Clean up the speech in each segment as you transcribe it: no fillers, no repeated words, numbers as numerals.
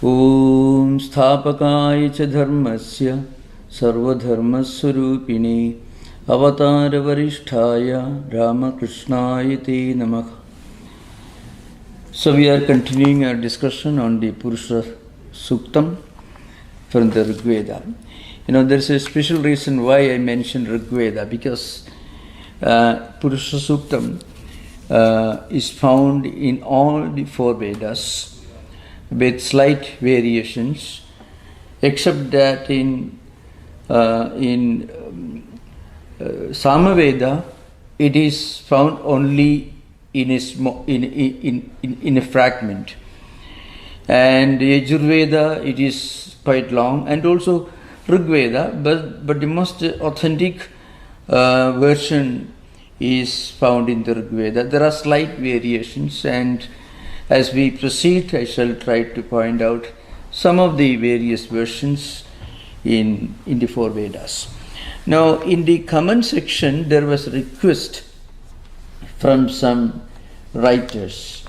Om Sthapakaya cha dharmasya sarvadharmaswarupine avatara varisthaya Ramakrishnaya te namaha. So we are continuing our discussion on the Purusha Suktam from the Rig Veda. There's a special reason why I mentioned Rig Veda, because Purusha Suktam is found in all the four Vedas with slight variations, except that in Samaveda it is found only in a fragment, and Yajurveda it is quite long, and also Rig Veda, but the most authentic version is found in the Rig Veda. There are slight variations, and as we proceed, I shall try to point out some of the various versions in the four Vedas. Now, in the comment section, there was a request from some writers.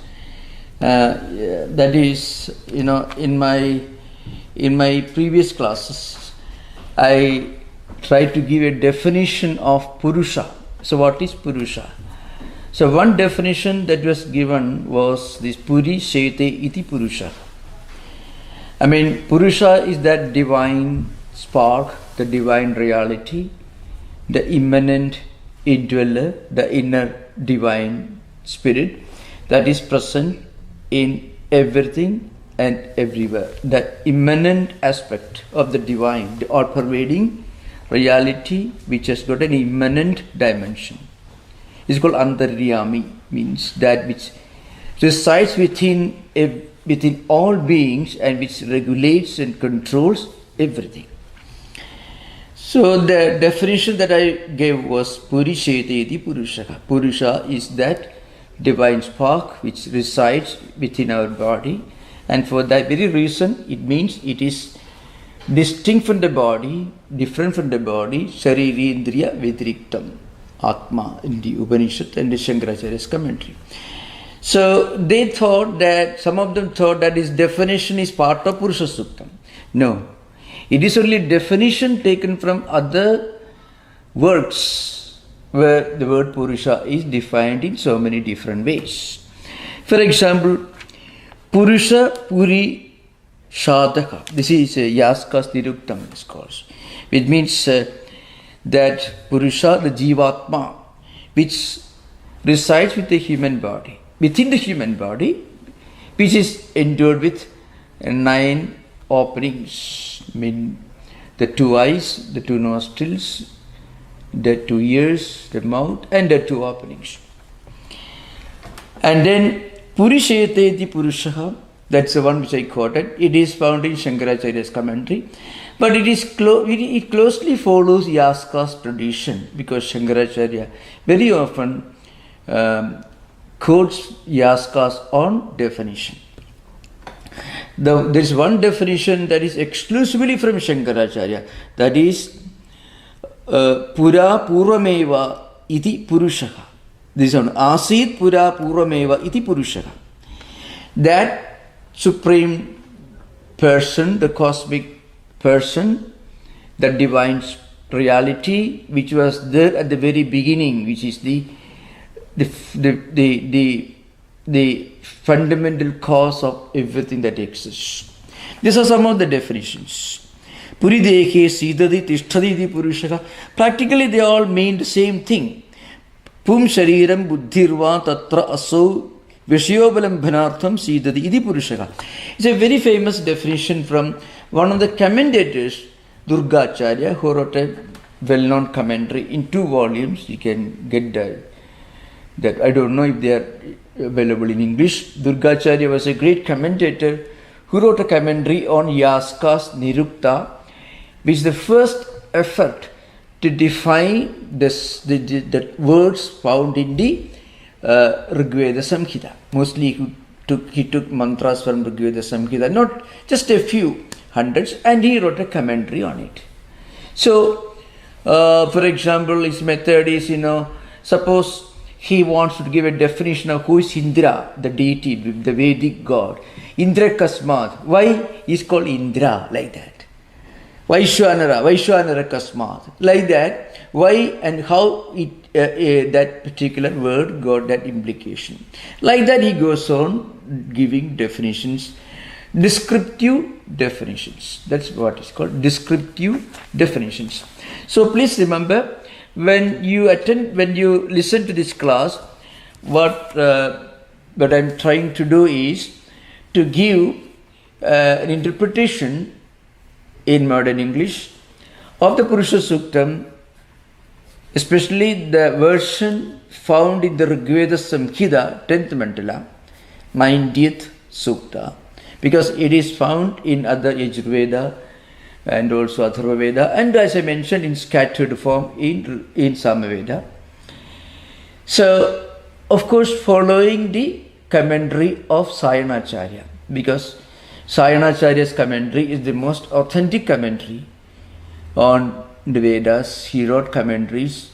That is, in my previous classes, I tried to give a definition of Purusha. So, what is Purusha? So, one definition that was given was this Puri Shete iti Purusha. Purusha is that divine spark, the divine reality, the immanent indweller, the inner divine spirit that is present in everything and everywhere. That immanent aspect of the divine, the all-pervading reality which has got an immanent dimension, is called Antaryami, means that which resides within all beings and which regulates and controls everything. So the definition that I gave was Puri Shete iti Purusha. Purusha is that divine spark which resides within our body, and for that very reason it means it is distinct from the body, different from the body, Shariri Indriya Vediriktam, Atma in the Upanishad and the Shankaracharya's commentary. So they thought that, some of them thought that this definition is part of Purusha Suktam. No, it is only definition taken from other words where the word Purusha is defined in so many different ways. For example, Purusha Puri Shadaka. This is Yaskas Niruktam, it's called, which means that Purusha, the Jivatma, which resides with the human body, within the human body, which is endowed with 9 openings. The 2 eyes, the 2 nostrils, the 2 ears, the mouth, and the 2 openings. And then Purishete iti Purusha, that's the one which I quoted. It is found in Shankaracharya's commentary, but it closely follows Yaska's tradition, because Shankaracharya very often quotes Yaska's own definition. There is one definition that is exclusively from Shankaracharya, that is Pura Purvameva iti Purusha. This one, Asit Pura Purvameva iti Purusha. That supreme person, the cosmic person, the divine reality which was there at the very beginning, which is the fundamental cause of everything that exists. These are some of the definitions. Puridekhe Sidadi Tishtaditi Purusha. Practically they all mean the same thing. Pum Shariram Buddhirva Tatra Asau Vishayobalam Bhanartham Sidadi Iti Purusha. It's a very famous definition from one of the commentators, Durgacharya, who wrote a well-known commentary in 2 volumes. You can get that. I don't know if they are available in English. Durgacharya was a great commentator who wrote a commentary on Yaska's Nirukta, which is the first effort to define the words found in the Rigveda Samhita. Mostly he took mantras from Rigveda Samhita, not just a few, hundreds, and he wrote a commentary on it. So, for example, his method is, suppose he wants to give a definition of who is Indra, the deity, the Vedic god. Indra Kasmat. Why is called Indra like that? Vaishwanara Kasmat. Like that. Why and how that particular word got that implication. Like that he goes on giving definitions, descriptive definitions. That's what is called descriptive definitions. So please remember, when you listen to this class, what I'm trying to do is to give an interpretation in modern English of the Purusha Suktam, especially the version found in the Rigveda Samhita, 10th Mandala, 90th Sukta, because it is found in other Yajurveda and also Atharva Veda, and as I mentioned, in scattered form in Samaveda. So, of course, following the commentary of Sayanacharya, because Sayanacharya's commentary is the most authentic commentary on the Vedas. He wrote commentaries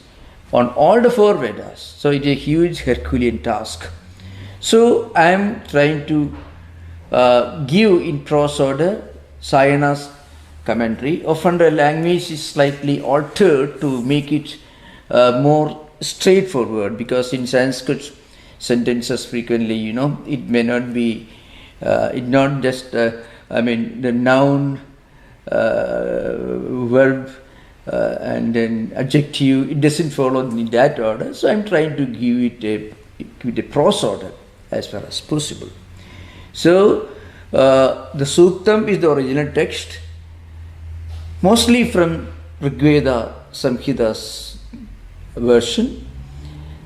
on all the 4 Vedas. So it is a huge Herculean task. So I am trying to give in prose order Sayana's commentary. Often the language is slightly altered to make it more straightforward, because in Sanskrit sentences frequently, it may not be, it not just, the noun, verb, and then adjective, it doesn't follow in that order. So I'm trying to give it a prose order as far as possible. So the Suktam is the original text, mostly from Rigveda Samhita's version,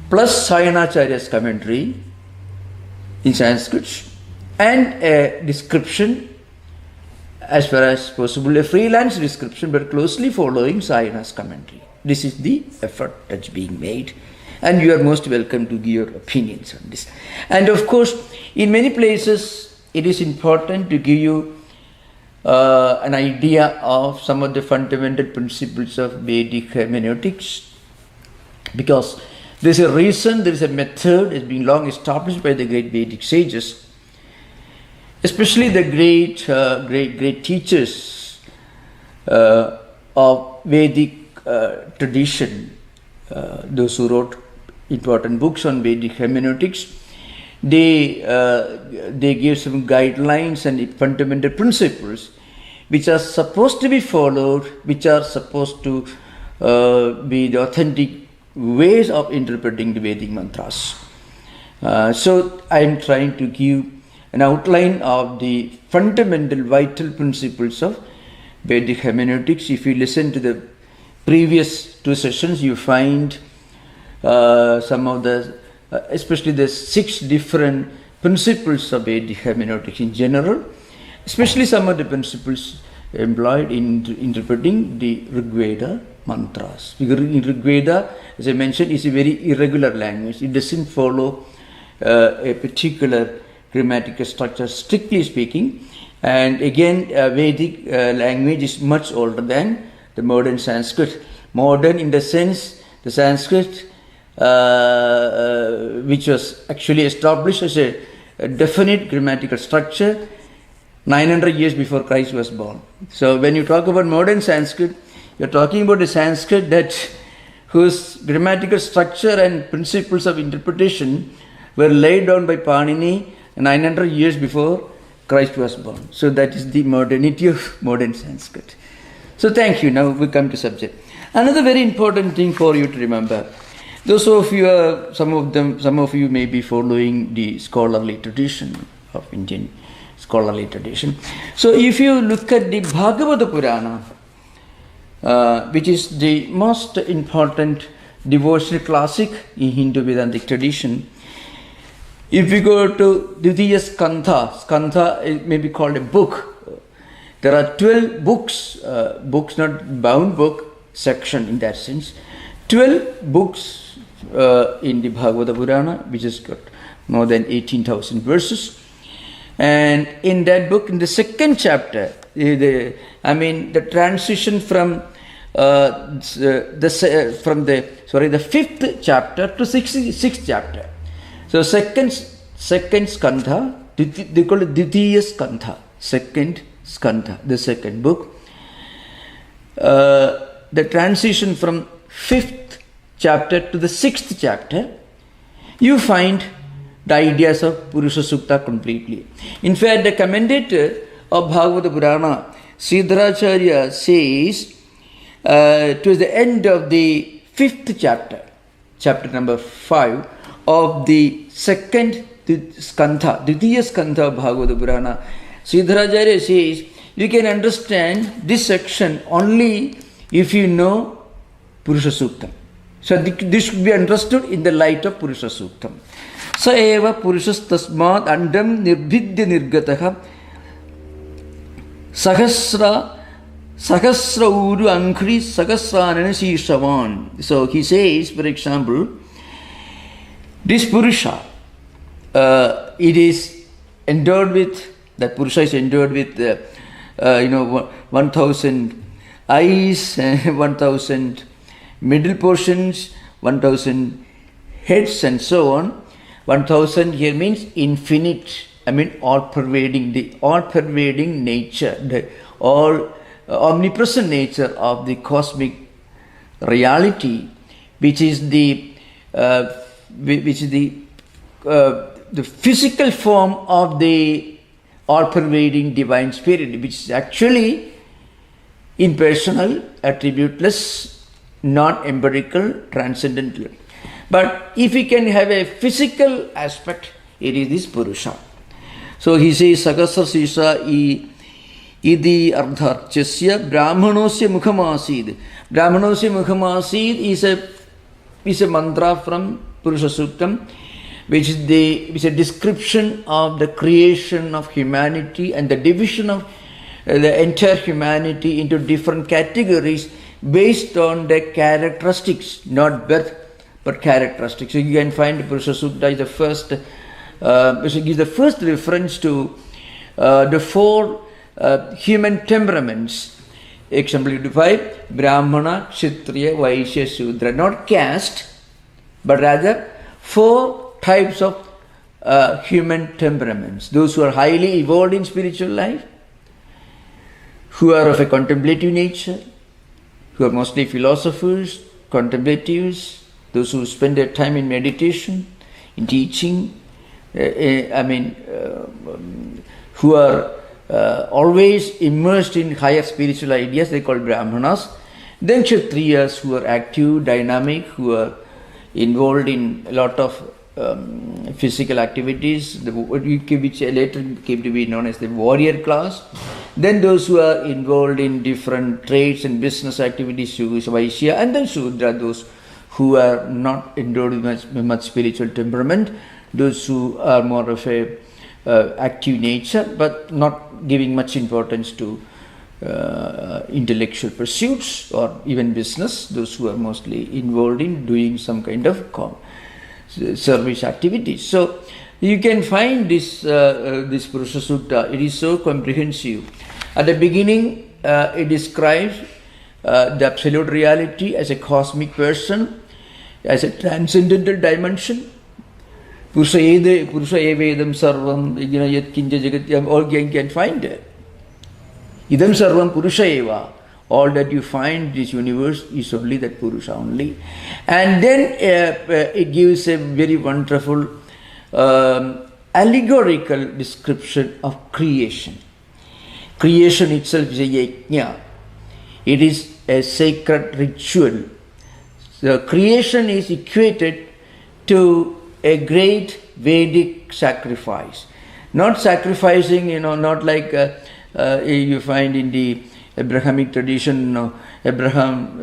plus Sayanacharya's commentary in Sanskrit, and a description as far as possible, a freelance description, but closely following Sayana's commentary. This is the effort that's being made, and you are most welcome to give your opinions on this. And of course, in many places, it is important to give you an idea of some of the fundamental principles of Vedic hermeneutics, because there is a reason, there is a method, it's been long established by the great Vedic sages, especially the great teachers of Vedic tradition, those who wrote important books on Vedic hermeneutics. They give some guidelines and fundamental principles which are supposed to be followed, which are supposed to be the authentic ways of interpreting the Vedic mantras. So I am trying to give an outline of the fundamental vital principles of Vedic hermeneutics. If you listen to the previous 2 sessions, you find some of the, especially the 6 different principles of Vedic hermeneutics in general, especially some of the principles employed in interpreting the Rigveda mantras. Because Rigveda, as I mentioned, is a very irregular language. It doesn't follow a particular grammatical structure, strictly speaking. And again, Vedic language is much older than the modern Sanskrit. Modern in the sense, the Sanskrit, which was actually established as a definite grammatical structure 900 years before Christ was born. So when you talk about modern Sanskrit, you're talking about a Sanskrit whose grammatical structure and principles of interpretation were laid down by Panini 900 years before Christ was born. So that is the modernity of modern Sanskrit. So thank you. Now we come to subject. Another very important thing for you to remember. Those of you, some of you may be following the scholarly tradition of Indian scholarly tradition. So if you look at the Bhagavata Purana, which is the most important devotional classic in Hindu Vedantic tradition, if you go to Dvitiya Skandha, it may be called a book. There are 12 books, not bound book section in that sense. 12 books in the Bhagavata Purana, which has got more than 18,000 verses. And in that book, in the second chapter, the transition from the fifth chapter to sixth chapter. So second skandha, they call it Dvitiya skandha, second skandha, the second book. The transition from fifth chapter to the sixth chapter, you find the ideas of Purusha Sukta completely. In fact, the commentator of Bhagavata Purana, Siddharacharya, says towards the end of the fifth chapter, chapter number 5 of the second skandha, Dvitiya skandha of Bhagavata Purana, Siddharacharya says you can understand this section only if you know Purusha Suktam. So this should be understood in the light of Purusha Suktam. Sa eva Purushas tasmad andam nirbhidya nirgataha sahasra uru ankri sahasranana shishavan. So he says, for example, this Purusha, it is endowed with, that Purusha is endowed with 1000 eyes, 1000 middle portions, 1000 heads and so on. 1000 here means infinite, all-pervading, the all-pervading nature, the all omnipresent nature of the cosmic reality, which is the physical form of the all-pervading divine spirit, which is actually impersonal, attributeless, non-empirical, transcendental. But if we can have a physical aspect, it is this Purusha. So he says, Sakasra Sisha idi ardharchasya brahmanosya mukhamasid. Brahmanosya mukhamasid is a mantra from Purusha Suktam, which is a description of the creation of humanity and the division of the entire humanity into different categories based on the characteristics, not birth, but characteristics. So you can find Purusha Sukta is the first, gives the first reference to the four human temperaments, exemplified Brahmana, Kshatriya, Vaishya, Shudra, not caste, but rather four types of human temperaments. Those who are highly evolved in spiritual life, who are of a contemplative nature, who are mostly philosophers, contemplatives, those who spend their time in meditation, in teaching, who are always immersed in higher spiritual ideas, they call Brahmanas. Then Kshatriyas, who are active, dynamic, who are involved in a lot of physical activities, which later came to be known as the warrior class. Then those who are involved in different trades and business activities, Vaishya, and then Shudra, those who are not endowed with much spiritual temperament, those who are more of a active nature, but not giving much importance to intellectual pursuits or even business, those who are mostly involved in doing some kind of service activities. So you can find this Purusha Sukta. It is so comprehensive. At the beginning, it describes the absolute reality as a cosmic person, as a transcendental dimension. Purusa evedam sarvam, yat kinja jagat, all you can find there. Idam sarvam Purusha eva. All that you find in this universe is only that Purusha only. And then it gives a very wonderful allegorical description of creation. Creation itself is a yajna. It is a sacred ritual. The creation is equated to a great Vedic sacrifice. Not sacrificing, not like you find in the Abrahamic tradition. Abraham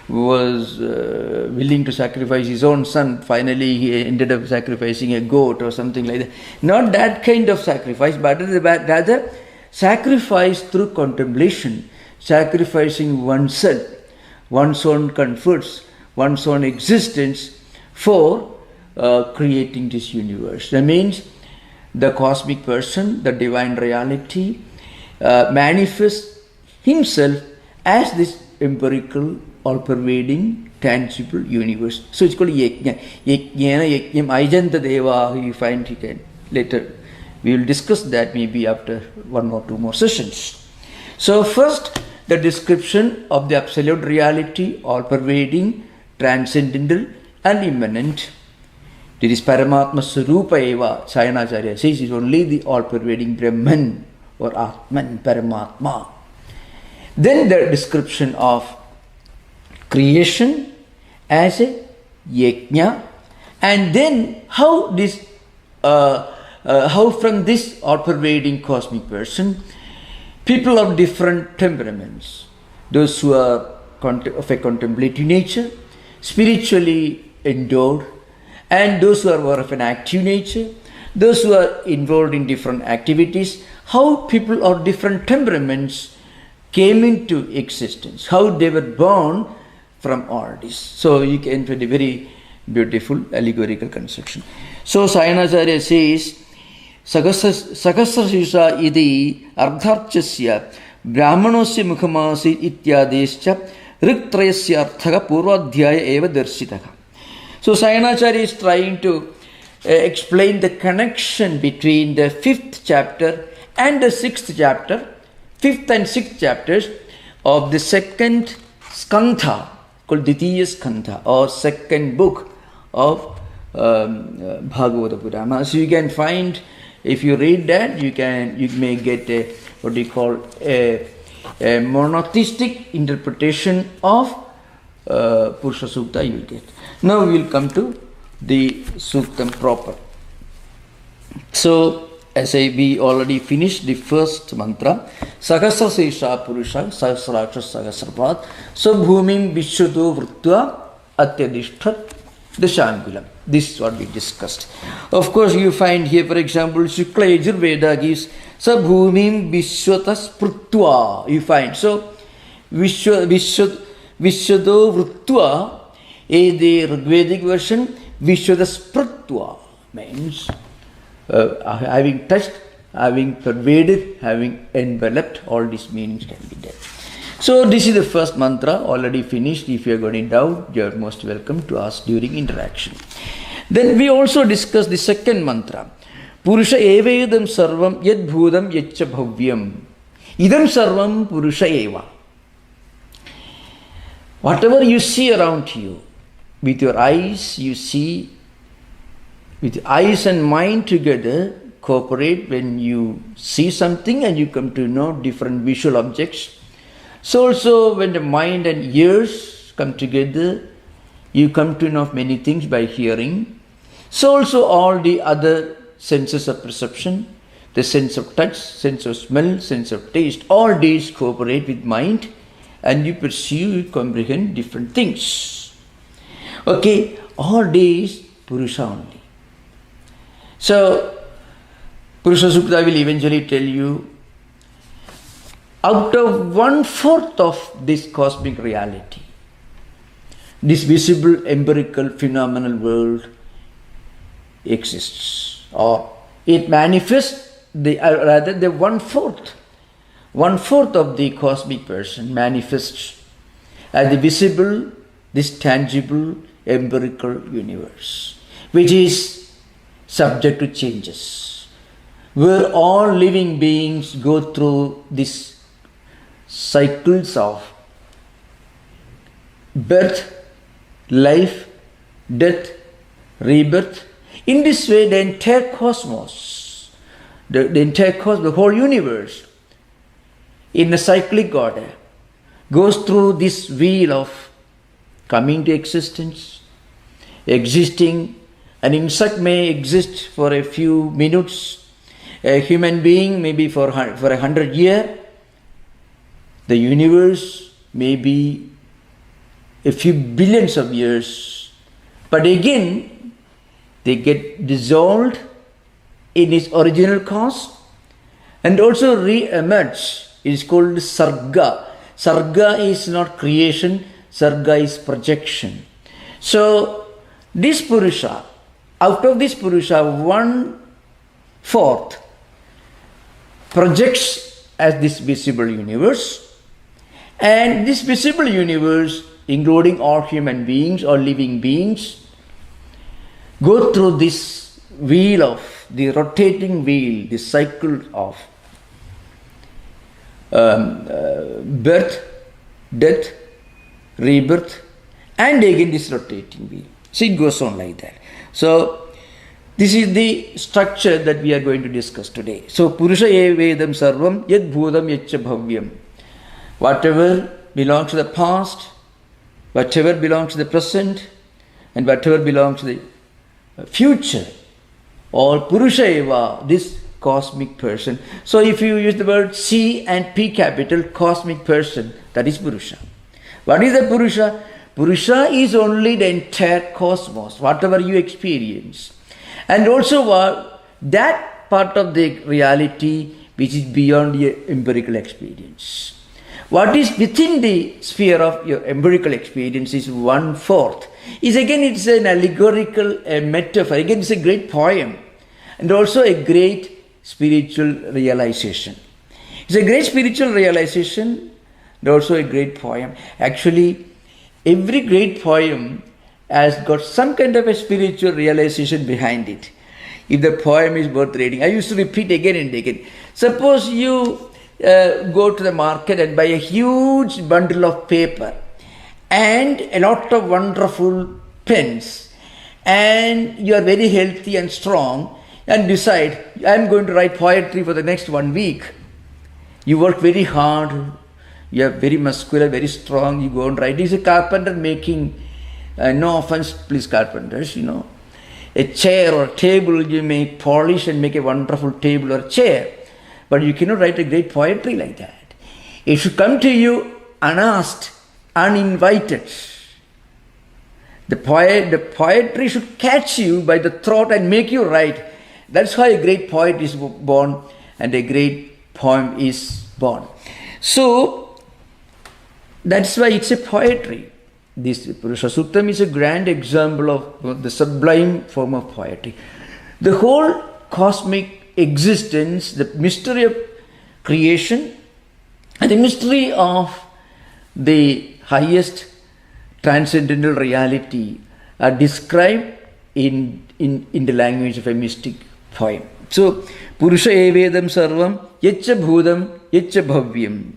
was willing to sacrifice his own son. Finally, he ended up sacrificing a goat or something like that. Not that kind of sacrifice, but rather sacrifice through contemplation, sacrificing oneself, one's own comforts, one's own existence for creating this universe. That means the cosmic person, the divine reality, manifests himself as this empirical, all-pervading, tangible universe. So it's called yajna. Yajnana yajnam ajanta deva. You find you can later. We will discuss that maybe after 1 or 2 more sessions. So first, the description of the absolute reality, all-pervading, transcendental and immanent. It is Paramatma Sarupa Eva. Sayanacharya says it's only the all-pervading Brahman or Atman, Paramatma. Then the description of creation as a yajna, and then how from this all-pervading cosmic person, people of different temperaments, those who are of a contemplative nature, spiritually endowed, and those who are more of an active nature, those who are involved in different activities, how people of different temperaments came into existence, how they were born from all this. So you can find a very beautiful allegorical construction. So Sayanacharya says, Sakasrashisha idi ardharchasya brahmanosya mukhamasi ityadescha riktrayasya arthaka purvadhyaya eva darshitaka. So Sayanacharya is trying to explain the connection between the 5th chapter and the 6th chapter, 5th and 6th chapters of the 2nd skandha, called Ditiya Skandha, or 2nd book of Bhagavata Purana. So you can find, if you read that, you may get a monotheistic interpretation of Purusha Sukta you will get. Now we will come to the Suktam proper. So, as we already finished the first mantra, Sahasra Sesha Purusha, Sahasraksha Sahasrapat, Sabhumim Vishwado Vrittva Atyadishthat Dashangulam. This is what we discussed. Of course, you find here, for example, Shukla Yajurveda gives Sabhumim Vishwatas Prutva. You find. So, Vishwado Vrittva, in the Vedic version, Vishwadas Prutva means having touched, having pervaded, having enveloped, all these meanings can be there. So this is the first mantra, already finished. If you are got any doubt, you are most welcome to ask during interaction. Then we also discussed the second mantra. Purusha evedam sarvam yad bhudam yaccha bhavyam. Idam sarvam Purusha eva. Whatever you see around you, with your eyes you see, with eyes and mind together cooperate when you see something and you come to know different visual objects. So also when the mind and ears come together, you come to know many things by hearing. So also all the other senses of perception, the sense of touch, sense of smell, sense of taste, all these cooperate with mind and you perceive, you comprehend different things. Okay, all these Purusha only. So, Purusha Sukta will eventually tell you, out of 1/4 of this cosmic reality, this visible empirical phenomenal world exists, or it manifests, the 1/4 of the cosmic person manifests as the visible, this tangible empirical universe, which is subject to changes, where all living beings go through these cycles of birth, life, death, rebirth. In this way, the entire cosmos, the whole universe, in a cyclic order, goes through this wheel of coming to existence, existing. An insect may exist for a few minutes, a human being maybe for 100 years, the universe may be a few billions of years, but again they get dissolved in its original cause and also re-emerge. It is called Sarga. Sarga is not creation, Sarga is projection. So this Purusha, out of this Purusha, 1/4 projects as this visible universe, And this visible universe, including all human beings or living beings, go through this wheel of, the rotating wheel, the cycle of birth, death, rebirth, and again this rotating wheel. So it goes on like that. So this is the structure that we are going to discuss today. So Purusha evedam sarvam yad bhudam yaccha bhavyam. Whatever belongs to the past, whatever belongs to the present, and whatever belongs to the future, all Purusha eva, this cosmic person. So if you use the word C and P capital, cosmic person, that is Purusha. What is the Purusha? Purusha is only the entire cosmos, whatever you experience. And also that part of the reality which is beyond your empirical experience. What is within the sphere of your empirical experience is 1/4. It's an allegorical metaphor. Again, it's a great poem and also a great spiritual realization. It's a great spiritual realization and also a great poem. Actually, every great poem has got some kind of a spiritual realization behind it. If the poem is worth reading, I used to repeat again and again. Suppose you go to the market and buy a huge bundle of paper and a lot of wonderful pens, and you are very healthy and strong, and decide, I am going to write poetry for the next 1 week. You work very hard, you are very muscular, very strong, you go and write. It's a carpenter making, no offense, please carpenters, a chair or a table, you may polish and make a wonderful table or chair. But you cannot write a great poetry like that. It should come to you unasked, uninvited. The poetry should catch you by the throat and make you write. That's how a great poet is born and a great poem is born. So, that's why it's a poetry. This Purusha Suktam is a grand example of the sublime form of poetry. The whole cosmic existence, the mystery of creation, and the mystery of the highest transcendental reality are described in the language of a mystic poem. So, Purusha evedam sarvam yaccha bhudam yaccha bhavyam.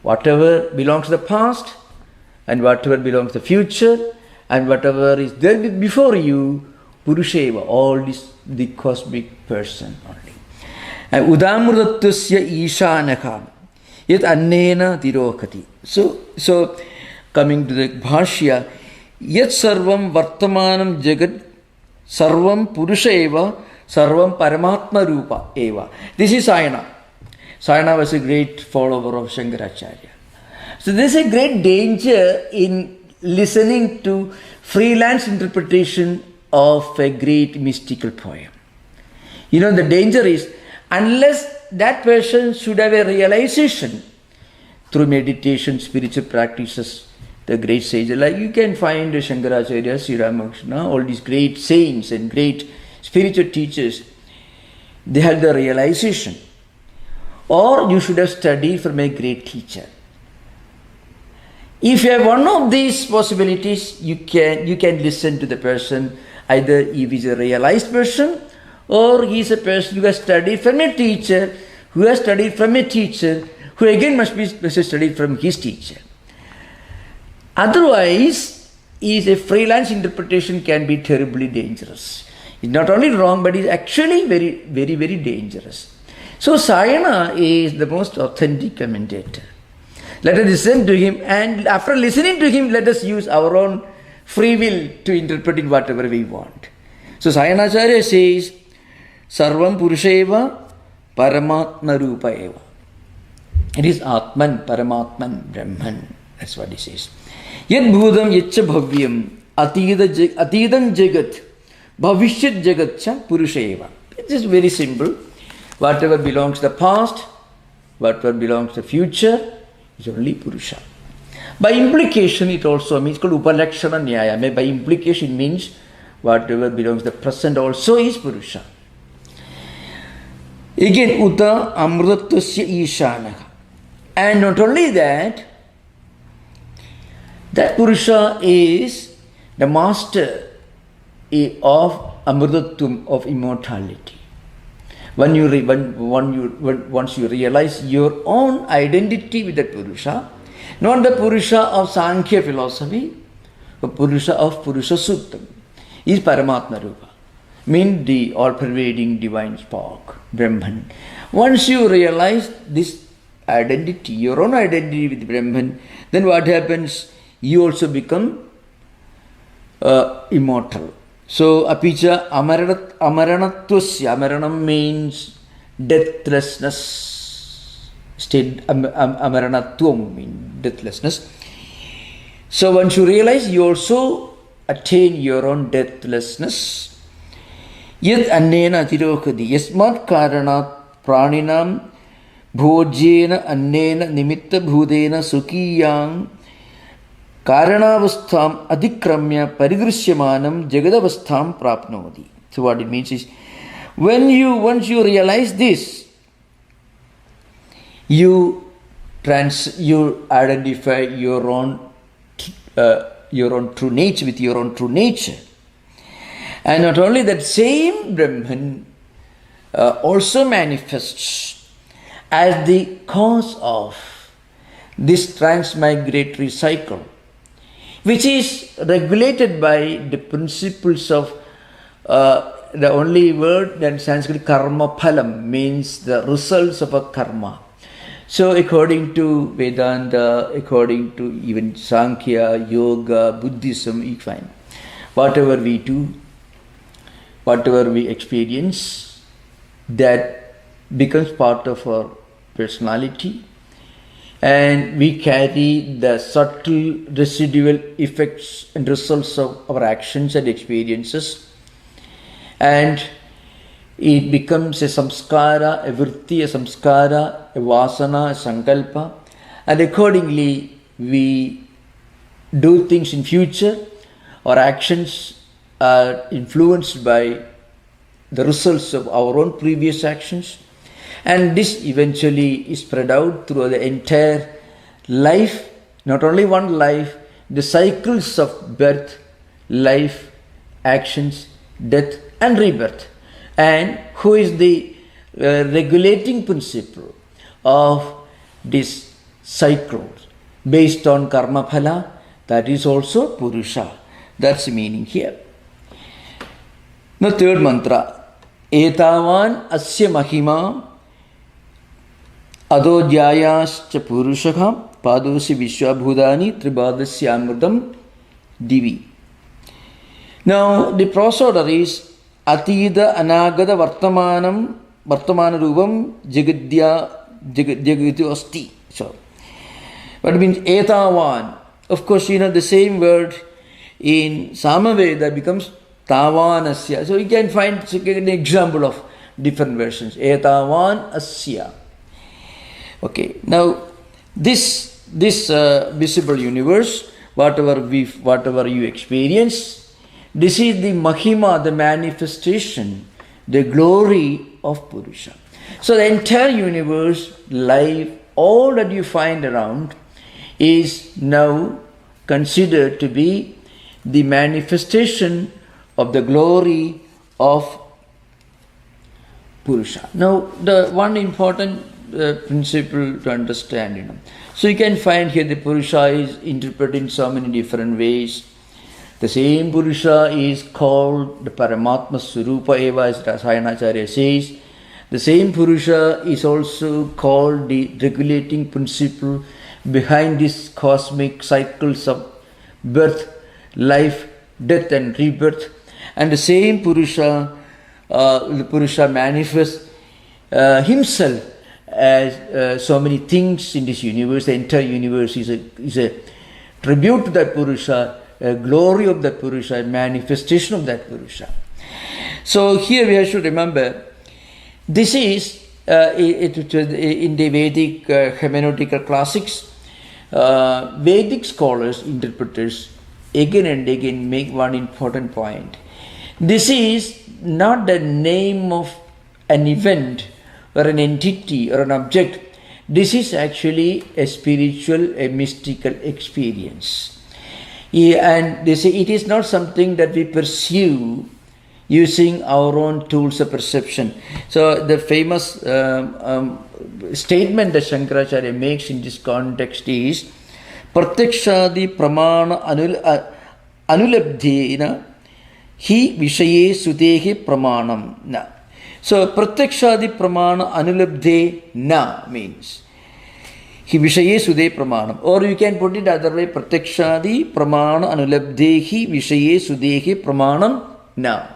Whatever belongs to the past, and whatever belongs to the future, and whatever is there before you, Purusha eva, all this, the cosmic person only. And udamrudattasya ishanaka yat annena tirokati. So coming to the bhashya, yat sarvam vartamanam jagat sarvam Purusha eva sarvam paramatma rupa eva. This is Sayana. Sayana was a great follower of Shankaracharya. So there is a great danger in listening to freelance interpretation of a great mystical poem. The danger is, unless that person should have a realization through meditation, spiritual practices, the great sages, like you can find Shankaracharya, Sri Ramakrishna, all these great saints and great spiritual teachers, they had the realization. Or you should have studied from a great teacher. If you have one of these possibilities, you can listen to the person. Either if he is a realized person, or he is a person who has studied from a teacher, who has studied from a teacher, who again must be studied from his teacher. Otherwise, a freelance interpretation can be terribly dangerous. It's not only wrong, but it's actually very, very, very dangerous. So Sayana is the most authentic commentator. Let us listen to him, and after listening to him, let us use our own free will to interpret it whatever we want. So Sayanacharya says, Sarvam Purusha eva Paramatma Rupa eva. It is Atman, Paramatman, Brahman. That's what he says. Yad Bhudam Yaccha Bhavyam Atidam Jagat Bhavishyat Jagat Cha Purusha eva. It is very simple. Whatever belongs to the past, whatever belongs to the future, is only Purusha. By implication, it also means, called Upalakshana Nyaya. By implication means whatever belongs to the present also is Purusha. Again, Uta Amrutattasya Ishanaha. And not only that, That Purusha is the master of Amritattvam, of immortality. Once you realize your own identity with that Purusha, not the Purusha of Sankhya philosophy, but Purusha of Purusha Suktam, is Paramatma Rupa, means the all-pervading divine spark, Brahman. Once you realize this identity, your own identity with Brahman, then what happens? You also become immortal. So, apicha amaranattvasya, amaranam means deathlessness. State amaranatvam means deathlessness. So, once you realize, you also attain your own deathlessness. Yad annena atirokadi yasmat karanat praninam bhojena annena nimitta bhudena sukiyang karanavastham adhikramya paridrishyamanam jagadavastham prapnodi. So what it means is, once you realize this, you identify your own true nature with your own true nature. And not only that, same Brahman also manifests as the cause of this transmigratory cycle, which is regulated by the principles of the only word that Sanskrit karma phalam means the results of a karma. So according to Vedanta, according to even Sankhya, Yoga, Buddhism, you find whatever we do, whatever we experience, that becomes part of our personality, and we carry the subtle residual effects and results of our actions and experiences, and it becomes a samskara, a vritti, a samskara, a vasana, a sankalpa, and accordingly we do things in future. Our actions are influenced by the results of our own previous actions, and this eventually is spread out through the entire life, not only one life, the cycles of birth, life, actions, death and rebirth. And who is the regulating principle of this cycle based on karma phala? That is also Purusha. That's the meaning here. Now third mantra, etavan asya mahima adojayascha purushakam padosi vishwabhudani tribadasya amritam divi. Now the prosody is Atida anagada vartamana rupam jagadya asti. So what it means etavan. Of course, the same word in Samaveda becomes tavanasya. So you can find an example of different versions. Etavan asya. Okay. Now this visible universe, whatever you experience, this is the mahima, the manifestation, the glory of Purusha. So the entire universe, life, all that you find around is now considered to be the manifestation of the glory of Purusha. Now, the one important principle to understand, So you can find here the Purusha is interpreted in so many different ways. The same Purusha is called the Paramatma Swarupa Eva, as Rasayanacharya says. The same Purusha is also called the regulating principle behind these cosmic cycles of birth, life, death and rebirth. And the same Purusha, the Purusha manifests himself as so many things in this universe. The entire universe is a tribute to that Purusha, a glory of that Purusha, a manifestation of that Purusha. So here we have to remember, this is in the Vedic hermeneutical classics, Vedic scholars, interpreters, again and again make one important point. This is not the name of an event or an entity or an object. This is actually a spiritual, a mystical experience. And they say it is not something that we pursue using our own tools of perception. So the famous statement that Shankaracharya makes in this context is Pratyakshadi pramana anulabdhena hi vishaye sudehi pramanam na. So Pratyakshadi pramana anulabdhe na means hi vishaye sude pramanam, or you can put it other way, Pratyakshadi pramana anulabdhehi vishaye sudehi pramanam na.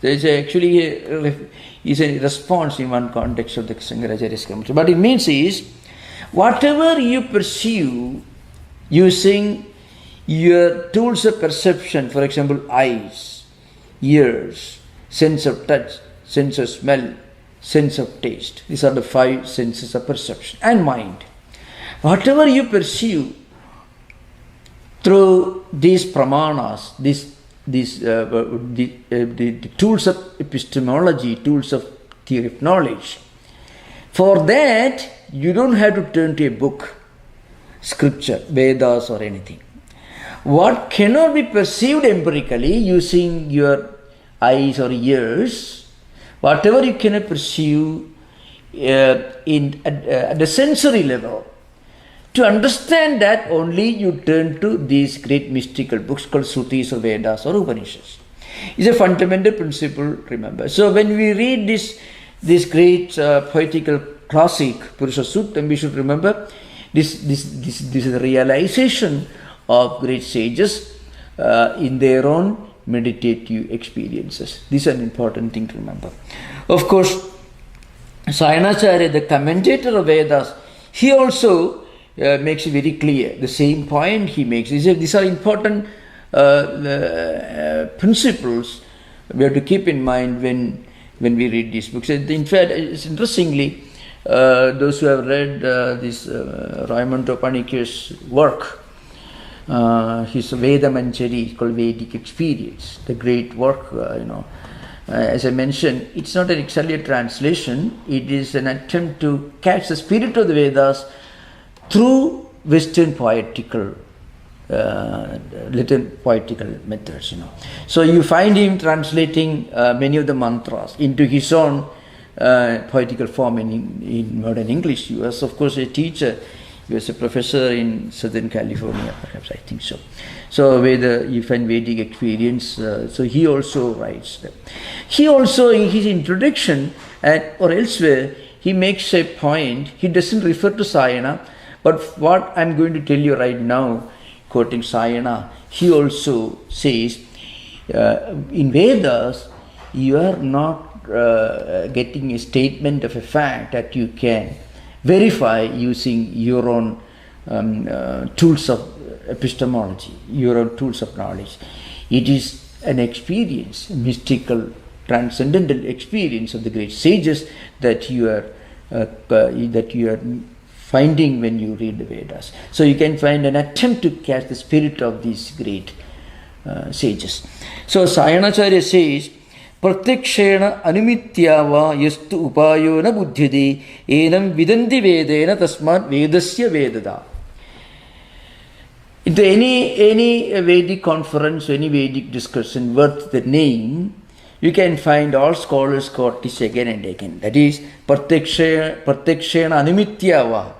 There is actually a response in one context of the Shankaracharya's commentary. But it means is, whatever you pursue using your tools of perception, for example, eyes, ears, sense of touch, sense of smell, sense of taste. These are the 5 senses of perception. And mind. Whatever you pursue through these pramanas, the tools of epistemology, tools of theory of knowledge, for that you don't have to turn to a book, scripture, Vedas or anything. What cannot be perceived empirically using your eyes or ears, whatever you cannot perceive at the sensory level, to understand that only you turn to these great mystical books called Srutis or Vedas or Upanishads. It's a fundamental principle, remember. So when we read this great poetical classic, Purusha Suktam, we should remember this is the realization of great sages in their own meditative experiences. This is an important thing to remember. Of course, Sayanacharya, the commentator of Vedas, he also makes it very clear. The same point he makes. He says these are important principles we have to keep in mind when we read these books. In fact, it's interestingly, those who have read this Raymond Topanikir's work, his Veda Manjari called Vedic Experience, the great work, as I mentioned, it's not exactly a translation. It is an attempt to catch the spirit of the Vedas through Western poetical, little poetical methods, So you find him translating many of the mantras into his own poetical form in modern English. He was, of course, a teacher. He was a professor in Southern California, perhaps, I think so. So where you find Vedic experience, so he also writes them. He also, in his introduction or elsewhere, he makes a point. He doesn't refer to Sayana, but what I'm going to tell you right now, quoting Sayana, he also says, in Vedas, you are not getting a statement of a fact that you can verify using your own tools of epistemology, your own tools of knowledge. It is an experience, a mystical, transcendental experience of the great sages that you are finding when you read the Vedas. So you can find an attempt to catch the spirit of these great sages. So Sayanacharya says, Pratyakshena anumityava yastu upayo na buddhyade enam vidanti vedena tasmat vedasya vedada. Into any Vedic conference, any Vedic discussion worth the name, you can find all scholars quote this again and again. That is, Pratyakshena anumityava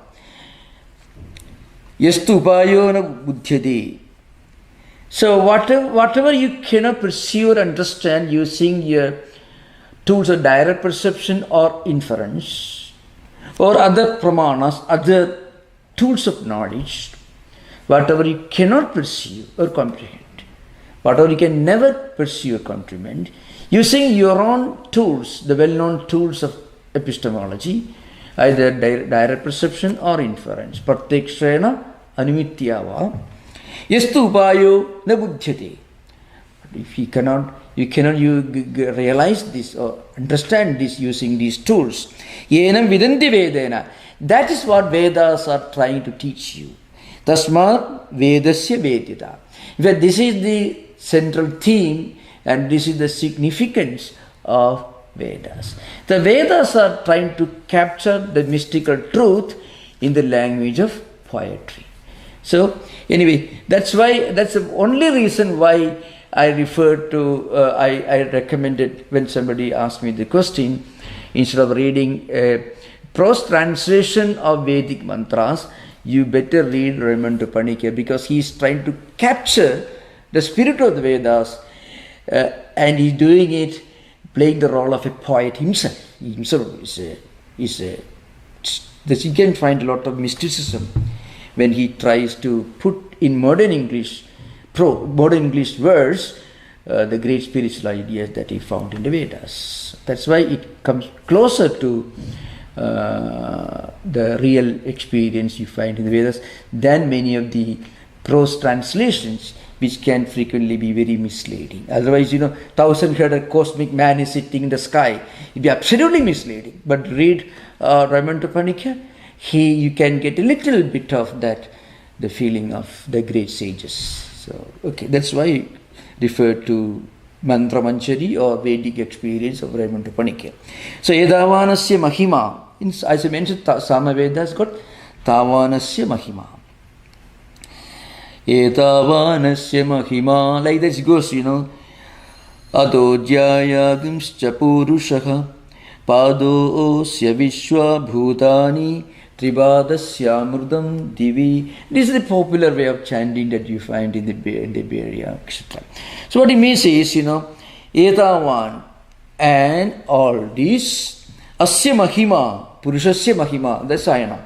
yastu upayo na buddhyade. So whatever you cannot perceive or understand using your tools of direct perception or inference or other pramanas, other tools of knowledge, whatever you cannot perceive or comprehend, whatever you can never perceive or comprehend, using your own tools, the well-known tools of epistemology, either direct perception or inference, pratyakshena anumityava yastu upayo na buddhyate. If you cannot realize this or understand this using these tools, yenam vidanti vedena. That is what Vedas are trying to teach you. Tasmat vedasya vedita. In fact, this is the central theme and this is the significance of Vedas. The Vedas are trying to capture the mystical truth in the language of poetry. So anyway, that's the only reason why I referred to, I recommended when somebody asked me the question, instead of reading a prose translation of Vedic mantras, you better read Raymond Panikya, because he is trying to capture the spirit of the Vedas, and he's doing it, playing the role of a poet himself. He himself you can find a lot of mysticism when he tries to put in modern English words the great spiritual ideas that he found in the Vedas. That's why it comes closer to the real experience you find in the Vedas than many of the prose translations, which can frequently be very misleading. Otherwise, 1,000-headed cosmic man is sitting in the sky. It'd be absolutely misleading. But read Raymond Panikya, you can get a little bit of that, the feeling of the great sages. So, okay, that's why I refer to Mantra Manchari or Vedic experience of Raymond Panikya. So, Edavanasya Mahima, as I mentioned, Samaveda has got Tavanasya Mahima. Etavanasya Mahima, like this goes, Adojyayagimscha Purusha Padosya Vishwa Bhutani Tribadasya Murdam Divi. This is the popular way of chanting that you find in the Beria, etc. So what it means is, Etavan and all this, Asya Mahima, Purushasya Mahima, that's Sayana.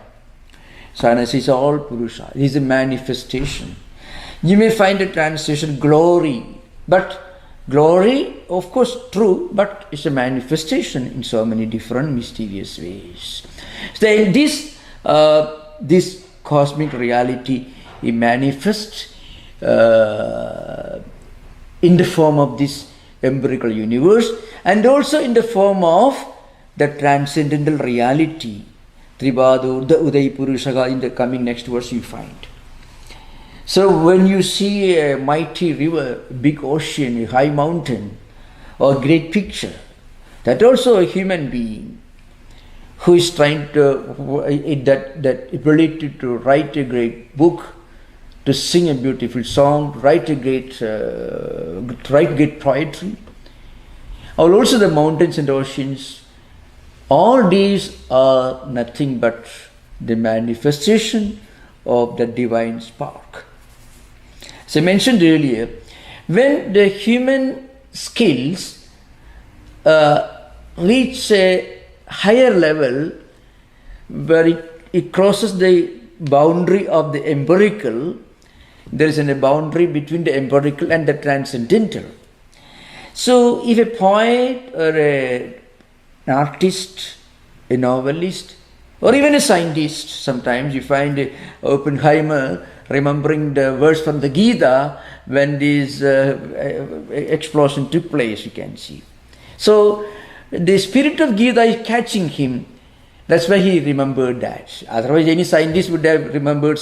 Sayana is all Purusha. It is a manifestation. You may find a translation glory, but glory, of course, true, but it's a manifestation in so many different mysterious ways. So this cosmic reality, it manifests in the form of this empirical universe, and also in the form of the transcendental reality. Tribadu, the Uday Purusha, in the coming next verse you find. So when you see a mighty river, big ocean, a high mountain, or great picture, that also a human being who is trying to, that ability to write a great book, to sing a beautiful song, write great poetry, or also the mountains and oceans. All these are nothing but the manifestation of the divine spark. As I mentioned earlier, when the human skills reach a higher level where it crosses the boundary of the empirical, there is a boundary between the empirical and the transcendental. So if a poet or an artist, a novelist, or even a scientist, sometimes you find Oppenheimer remembering the verse from the Gita when this explosion took place, you can see. So the spirit of Gita is catching him. That's why he remembered that. Otherwise, any scientist would have remembered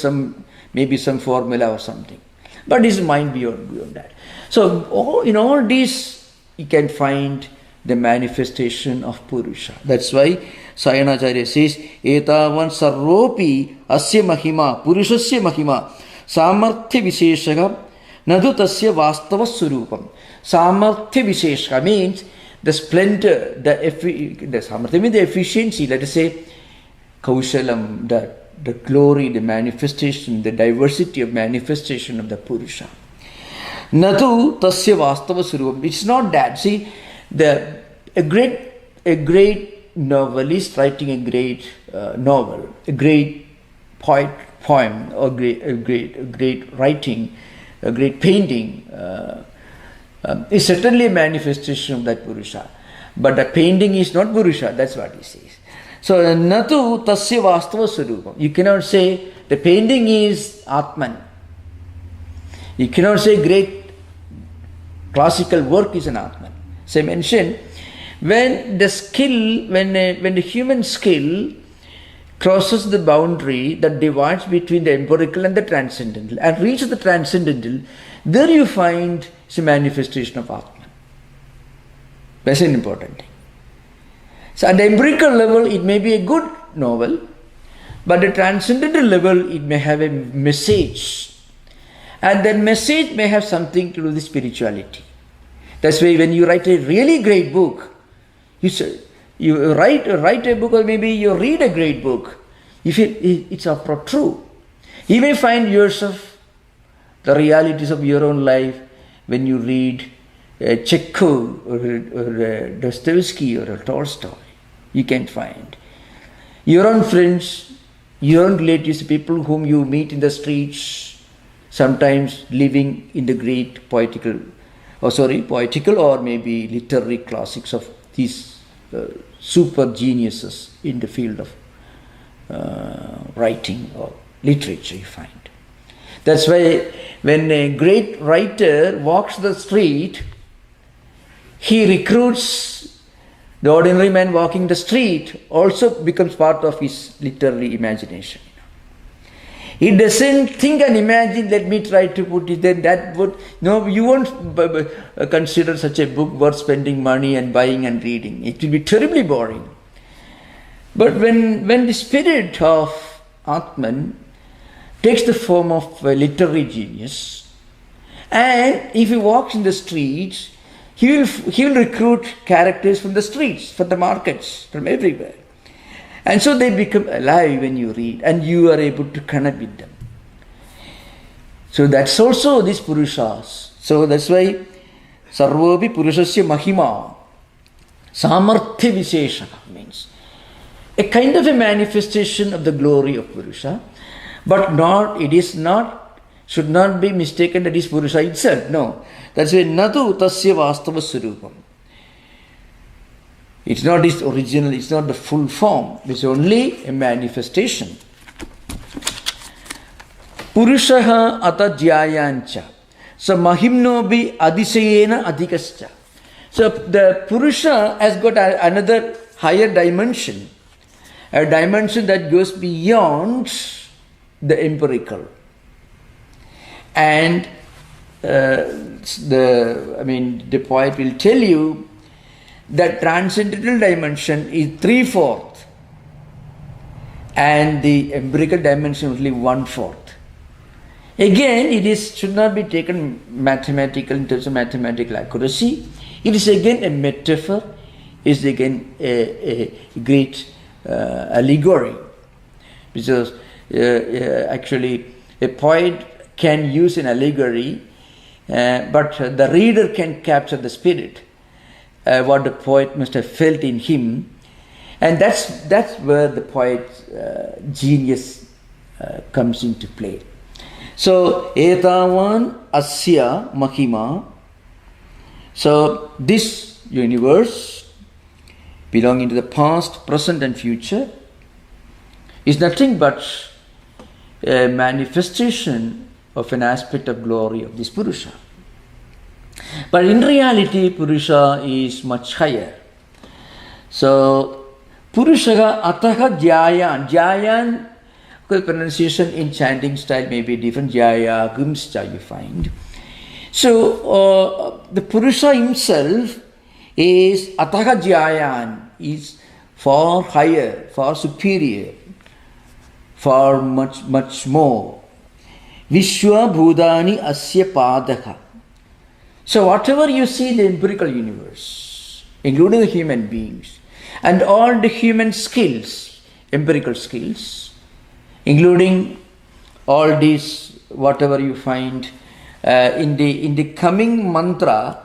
maybe some formula or something. But his mind beyond that. So in all this, you can find the manifestation of Purusha. That's why Sayanacharya says, Etavan sarvopi asya mahima, Purushasya mahima, samarthya visheshaka, nadu tasya vastava surupam. Samarthya visheshaka means the splendor, the samarthya means the efficiency, let us say, kaushalam, the glory, the manifestation, the diversity of manifestation of the Purusha. Nadu tasya vastava surupam. It's not that. See, a great novelist writing a great novel, a great poem, or a great writing, a great painting is certainly a manifestation of that Purusha. But the painting is not Purusha, that's what he says. So, natu tasya vastava surupam. You cannot say the painting is Atman. You cannot say great classical work is an Atman. So I mentioned, when the human skill crosses the boundary that divides between the empirical and the transcendental and reaches the transcendental, there you find a manifestation of Atman. That's an important thing. So at the empirical level, it may be a good novel, But at transcendental level, it may have a message. And that message may have something to do with spirituality. That's why when you write a really great book, you write a book, or maybe you read a great book, if it's true. You may find yourself the realities of your own life when you read Chekhov or Dostoevsky or Tolstoy. You can find your own friends, your own relatives, people whom you meet in the streets, sometimes living in the great poetical or maybe literary classics of these super geniuses in the field of writing or literature, you find. That's why when a great writer walks the street, he recruits the ordinary man walking the street, also becomes part of his literary imagination. He doesn't think and imagine, let me try to put it then that would, no, you won't consider such a book worth spending money and buying and reading. It will be terribly boring. But when the spirit of Atman takes the form of a literary genius, and if he walks in the streets, he will recruit characters from the streets, from the markets, from everywhere. And so they become alive when you read, and you are able to connect with them. So that's also these Purushas. So that's why Sarvopi Purushasya Mahima, Samarthya Vishesha means a kind of a manifestation of the glory of Purusha, but should not be mistaken that is Purusha itself. No. That's why Natu Tasya Vastava Surupam. It's not its original, it's not the full form. It's only a manifestation. Purushaha ata jyayancha. So Mahimnobi adisayena adhikascha. So the Purusha has got another higher dimension. A dimension that goes beyond the empirical. And the poet will tell you that transcendental dimension is 3/4 and the empirical dimension only 1/4. Again, should not be taken mathematical in terms of mathematical accuracy. It is again a metaphor, it is again a great allegory. Because actually a poet can use an allegory, but the reader can capture the spirit, what the poet must have felt in him, and that's where the poet's genius comes into play. So etavan asya mahima. So this universe, belonging to the past, present and future, is nothing but a manifestation of an aspect of glory of this Purusha. But in reality, Purusha is much higher. So, Purushaha ataha jyayan. Jyayan, pronunciation in chanting style may be different. Jaya, gumscha you find. So, the Purusha himself is ataha jyayan, is far higher, far superior, far much more. Vishwa bhudani asya padaka. So whatever you see in the empirical universe, including the human beings, and all the human skills, empirical skills, including all these, whatever you find in the coming mantra,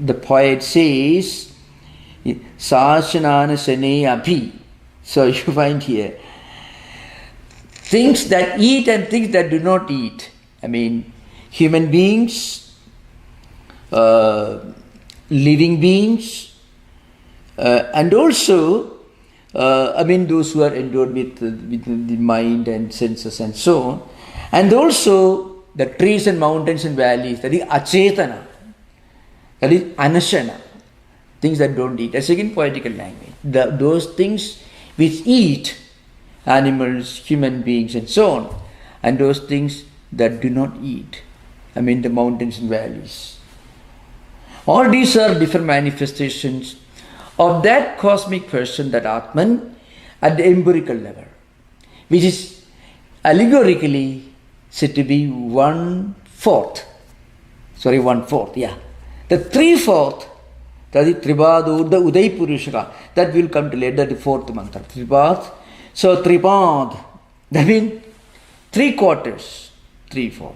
the poet says, Sashanana Sane Abhi. So you find here, things that eat and things that do not eat. Human beings, living beings, and also, those who are endowed with the mind and senses and so on, and also the trees and mountains and valleys, that is achetana, that is anashana, things that don't eat. That's again poetical language. Those things which eat, animals, human beings and so on, and those things that do not eat, the mountains and valleys. All these are different manifestations of that cosmic person, that Atman, at the empirical level, which is allegorically said to be 1/4. Sorry, 1/4, yeah. The 3/4, that is Tripad Urda Uday Purusha, that will come to later, the fourth mantra. Tripad. So Tripad, that means 3/4, 3/4.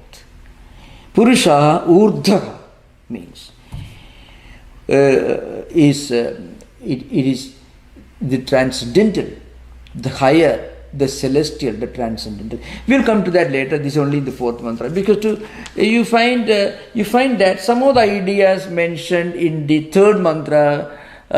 Purusha Urdha means it is the transcendental, the higher, the celestial, the transcendental. We'll come to that later. This is only the fourth mantra, because you find that some of the ideas mentioned in the third mantra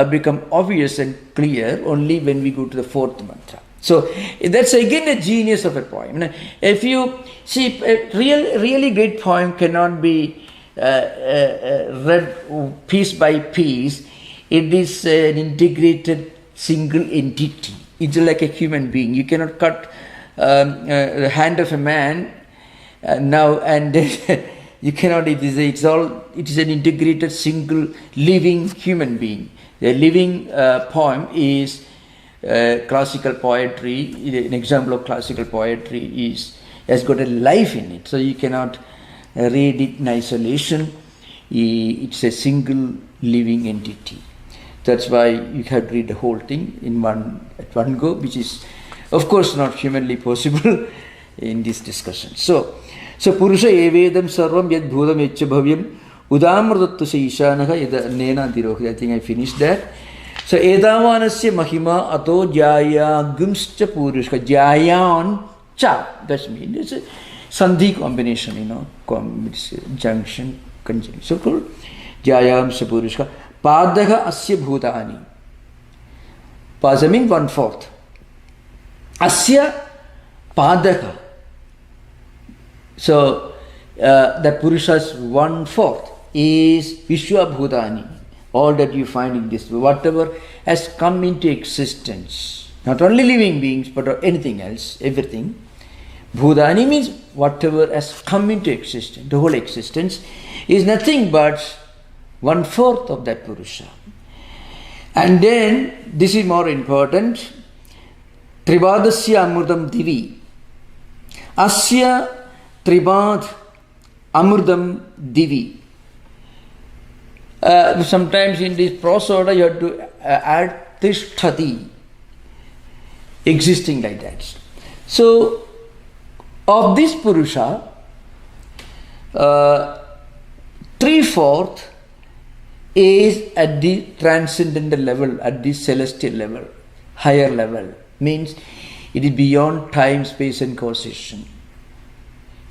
become obvious and clear only when we go to the fourth mantra. So that's again a genius of a poem. If you see, a really great poem cannot be read piece by piece. It is an integrated single entity. It's like a human being. You cannot cut the hand of a man now and you cannot. It is an integrated single living human being. The living poem is classical poetry. An example of classical poetry has got a life in it. So you cannot read it in isolation. It's a single living entity. That's why you have to read the whole thing at one go, which is, of course, not humanly possible in this discussion. So Purusha evedam sarvam yad bhudam etcha bhavyam udamrudattu se ishanaha yad nena dirohi. I think I finished that. So edavanasya mahima ato jaya gumscha purusha jayan cha. That means it's a sandhi combination, junction, conjunction. So called jayam sapurusha. Padaha asya bhutani. Pada means 1/4. Asya padaha. So the Purusha's 1/4 is Vishwa Bhutani. All that you find in this, whatever has come into existence, not only living beings but anything else, everything. Bhutani means whatever has come into existence. The whole existence is nothing but 1/4 of that Purusha. And then, this is more important, Tribadasya Amurdam Divi. Asya Tribad Amurdam Divi. Sometimes in this prosoda you have to add Tishtati, existing like that. So, of this Purusha, 3/4 is at the transcendental level, at the celestial level, higher level. Means it is beyond time, space and causation.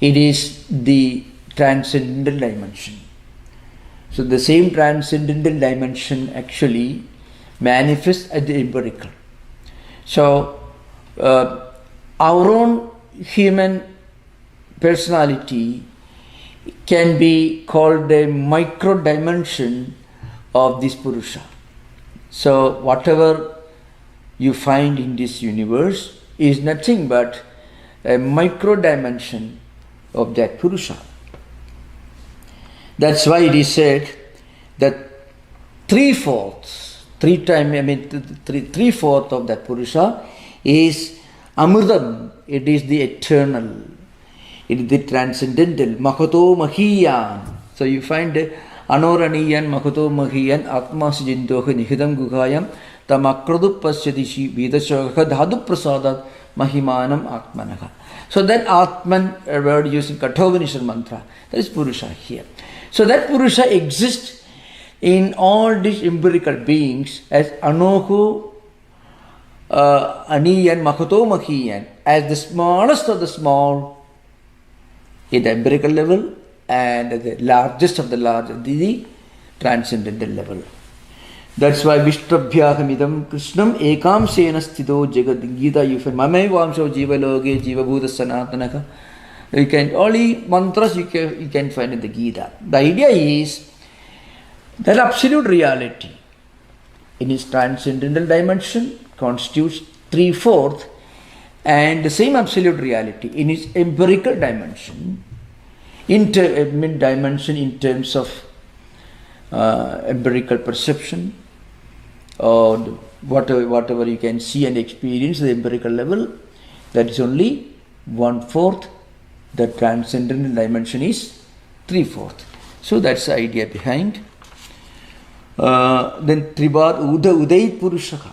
It is the transcendental dimension. So the same transcendental dimension actually manifests at the empirical. So our own human personality can be called a micro dimension of this Purusha. So whatever you find in this universe is nothing but a micro dimension of that Purusha. That's why it is said that 3/4 of that Purusha is Amurdam. It is the eternal. It is the transcendental. Mahato Mahiyan. So you find Anoraniyan Mahato Mahiyan Atmas Jindoha Nihidam Gugayam Tamakradu Pasyadishi Vidashoka Dhadu Prasadat Mahimanam Atmanaha. So that Atman word using Kathopanishad mantra, that is Purusha here. So that Purusha exists in all these empirical beings as Anohu, Aniyan, Mahato Mahiyan, as the smallest of the small in the empirical level and the largest of the large at the transcendental level. That's why Vishtrabhyahamidam Krishnam Ekam Sena Sthido Jagad Gita you find Mamai Vamsho Jiva Loge Jiva Bhuta Sanatanaka. You can only mantras you can find in the Gita. The idea is that absolute reality in its transcendental dimension constitutes 3/4, and the same absolute reality in its empirical dimension, in terms of empirical perception or whatever you can see and experience at the empirical level, that is only 1/4. The transcendental dimension is 3/4. So that's the idea behind. Then Tribad Udait Purushaka.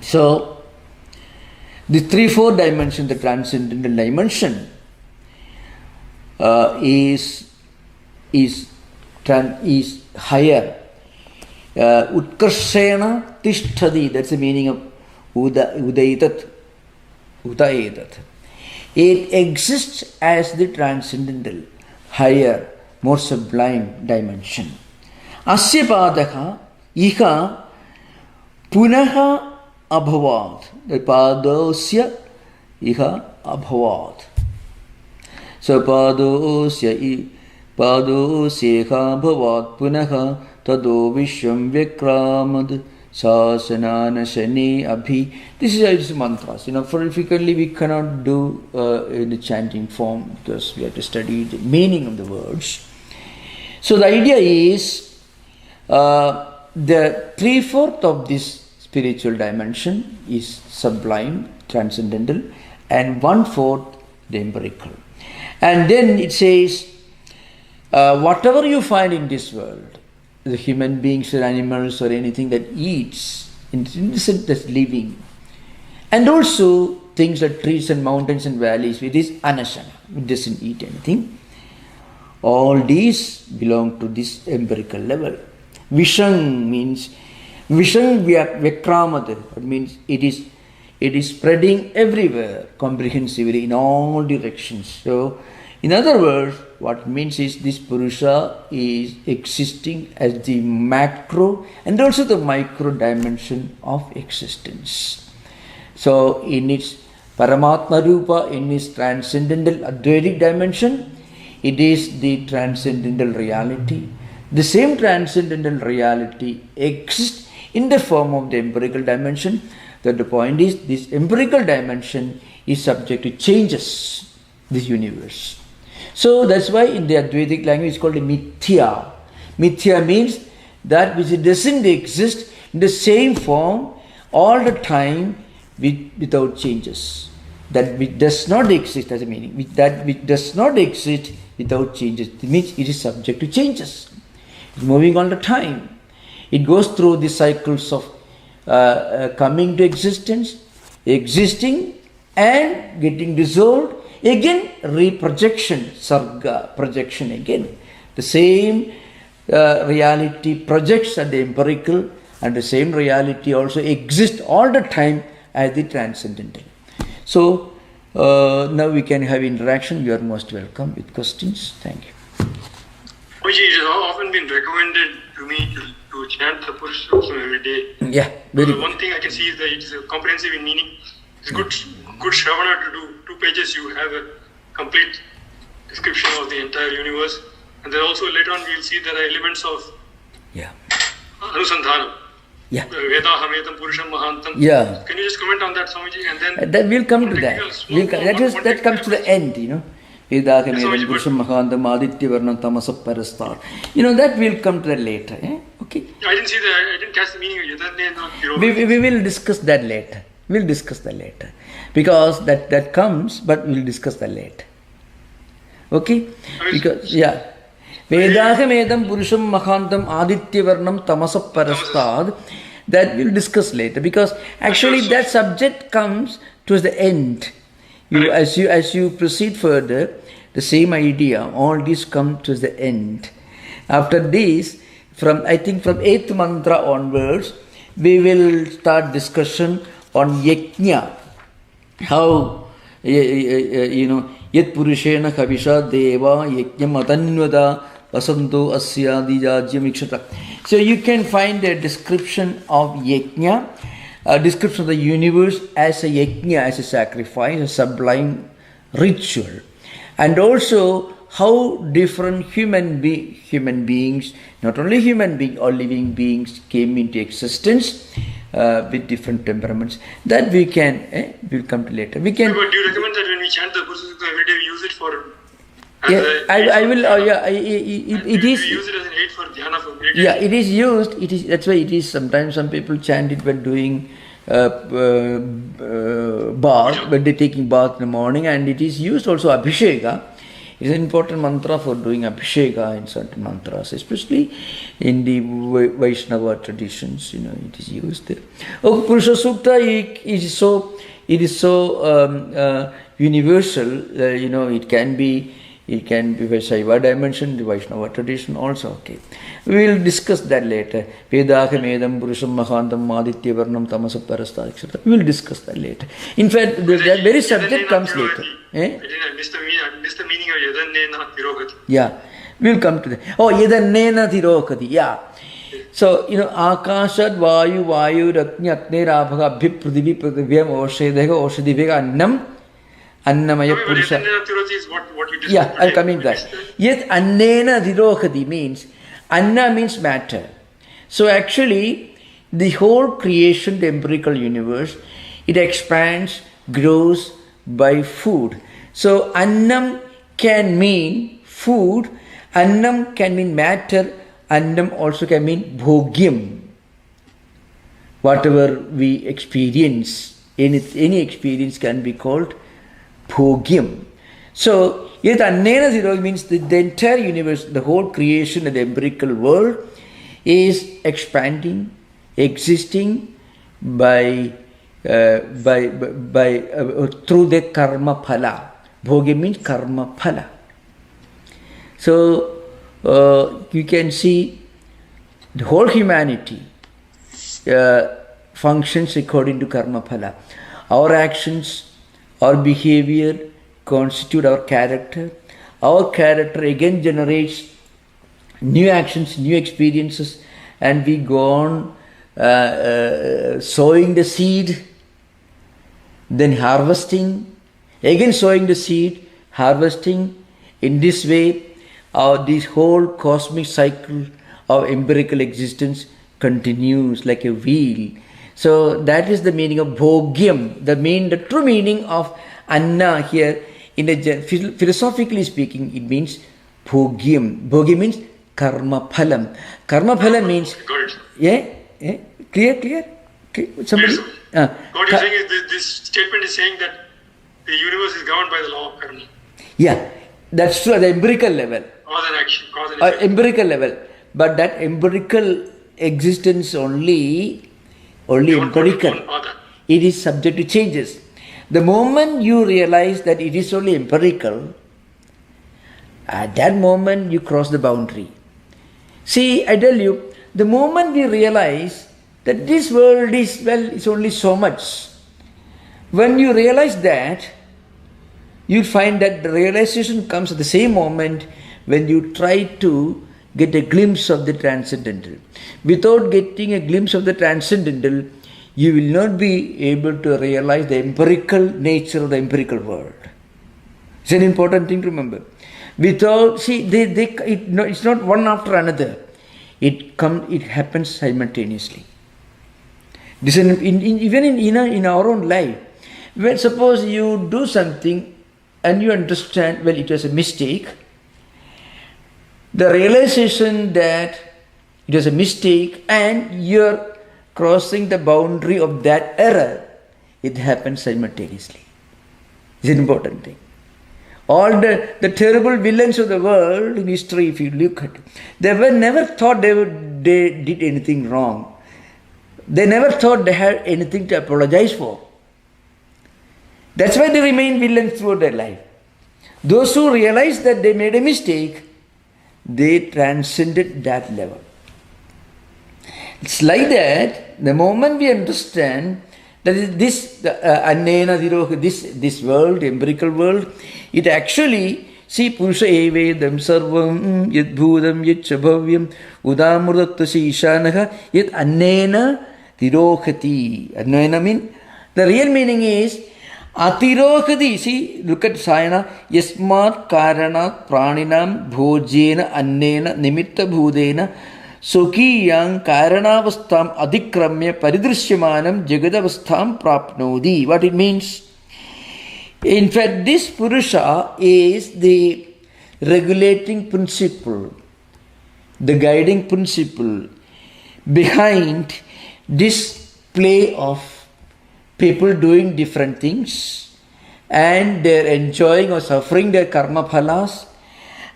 So the 3/4 dimension, the transcendental dimension, is higher. Utkarshena Tishtadi, that's the meaning of Udaitat. It exists as the transcendental, higher, more sublime dimension. Asya padaka iha punaha abhavat. The padosya iha abhavat. So padosya iha bhavat punaha tado vishwam vikramad sasanana shani abhi. This is mantras. Frequently we cannot do in the chanting form because we have to study the meaning of the words. So the idea is the 3/4 of this spiritual dimension is sublime, transcendental, and 1/4 the empirical. And then it says, whatever you find in this world, the human beings or animals or anything that eats, innocent that's living, and also things like trees and mountains and valleys, it is anashana, it doesn't eat anything. All these belong to this empirical level. Vishang means Vishang Vikramad. It means it is spreading everywhere, comprehensively in all directions. So, in other words, what it means is this Purusha is existing as the macro and also the micro dimension of existence. So, in its Paramatma Rupa, in its transcendental Advaitic dimension, it is the transcendental reality. The same transcendental reality exists in the form of the empirical dimension. That the point is, this empirical dimension is subject to changes, this universe. So that's why in the Advaitic language it's called a mithya. Mithya means that which doesn't exist in the same form all the time without changes. That which does not exist as a meaning. That which does not exist without changes. It means it is subject to changes. It's moving all the time. It goes through the cycles of coming to existence, existing and getting dissolved, again reprojection, sarga, projection again. The same reality projects at the empirical, and the same reality also exists all the time as the transcendental. So now we can have interaction. You are most welcome with questions. Thank you. It has often been recommended to me to chant the Purusha every day. Yeah, very good. One thing I can see is that it is comprehensive in meaning. It's good Shravana to do 2 pages. You have a complete description of the entire universe. And then also later on we will see there are elements of Anusandhanam. Yeah. Veda Hametam Purusham Mahantam. Yeah. Can you just comment on that, Swamiji? And then that will come to that. That comes to the end, Veda Hametam Purusham Mahantam Aditya Varnam Tamasa Parastar. That will come to that later. Okay. I didn't see I didn't catch the meaning of Yadadne. We will discuss that later. We'll discuss that later. Because that comes, but we'll discuss that later. Okay? Because, Vedaham Edam Purusham Mahantam Aditya Varnam Tamasa Parastad, that we'll discuss later. Because actually that subject comes towards the end. As you proceed further, the same idea, all these come towards the end. After this, from 8th mantra onwards, we will start discussion on yajna. How, yet purushena kavisha deva yajnam atanvada vasanto asya dijajyam ikshata. So you can find a description of yajna, a description of the universe as a yajna, as a sacrifice, a sublime ritual. And also how different human beings, not only human beings, all living beings came into existence with different temperaments. That we can, we'll come to later. We can. But do you recommend that when we chant the Purusa every day, we use it for? I will. It is. We use it as an aid for dhyana for great Yeah, it is used. It is, that's why it is sometimes some people chant it when doing bath, when they're taking bath in the morning, and it is used also Abhisheka. It's an important mantra for doing Abhisheka in certain mantras, especially in the Vaishnava traditions. It is used there. Oh, Purusha Sukta is so universal. It can be Shaiva dimension, the Vaishnava tradition also. Okay, we will discuss that later. Vedaka Medam Purusham Mahantam Aditya Varnam Tamasa Parasta, etc. We will discuss that later. In fact, that very subject comes later. I missed the meaning of Yadannena Tirokati. Yeah, we will come to that. Oh, Yadannena Tirokati. Yeah. So, Akashad Vayu Rakni Atne Rabhaga Bhip Pridhivi Pridhivyam Oshedhega Oshedhivega Annam Annamaya Purusha. What you yeah, I'll come in that. Yet Annena Tirokati means, Anna means matter. So actually, the whole creation, the empirical universe, it expands, grows by food. So Annam can mean food, Annam can mean matter, Annam also can mean bhogyam. Whatever we experience, any experience can be called bhogyam. So, yet Annena Zero means the entire universe, the whole creation of the empirical world is expanding, existing by through the karma phala. Bhogyam means karma phala. So, you can see the whole humanity functions according to karma phala. Our actions, our behavior constitute our character. Our character again generates new actions, new experiences, and we go on sowing the seed, then harvesting, again sowing the seed, harvesting. In this way, this whole cosmic cycle of empirical existence continues like a wheel. So that is the meaning of bhogyam. The true meaning of Anna here, philosophically speaking, it means bhogyam. Bhogyam means karma phalam. Karma phalam means, clear? Somebody? Yes, what you're saying is this statement is saying that the universe is governed by the law of karma. Yeah, that's true at the empirical level. Cause and action, cause and effect. Empirical level. But that empirical existence only empirical. It is subject to changes. The moment you realize that it is only empirical, at that moment you cross the boundary. See, I tell you, the moment we realize that this world is, it's only so much. When you realize that, you find that the realization comes at the same moment when you try to get a glimpse of the transcendental. Without getting a glimpse of the transcendental, you will not be able to realize the empirical nature of the empirical world. It's an important thing to remember. Without, see, it's not one after another. It happens simultaneously. This is even in our own life. When suppose you do something and you understand, it was a mistake. The realization that it was a mistake and you're crossing the boundary of that error, it happens simultaneously. It's an important thing. All the terrible villains of the world in history, if you look at it, they never thought they did anything wrong. They never thought they had anything to apologize for. That's why they remain villains throughout their life. Those who realize that they made a mistake, they transcended that level. It's like that, the moment we understand that this world, the empirical world, it actually, see, Purusha evedam sarvam yad bhudam yad chabhavyam udamurdattasi ishanaha yad annena tirokhati. Annena means, the real meaning is, atirokhati. See, look at Sayana. Yasmat karanat praninam bhojena annena nimitta bhudena Sokiyang karanavastham adhikramya paridrishyamanam jagadavastham prapnodi. What it means? In fact, this Purusha is the regulating principle the guiding principle behind this play of people doing different things and they're enjoying or suffering their karma phalas,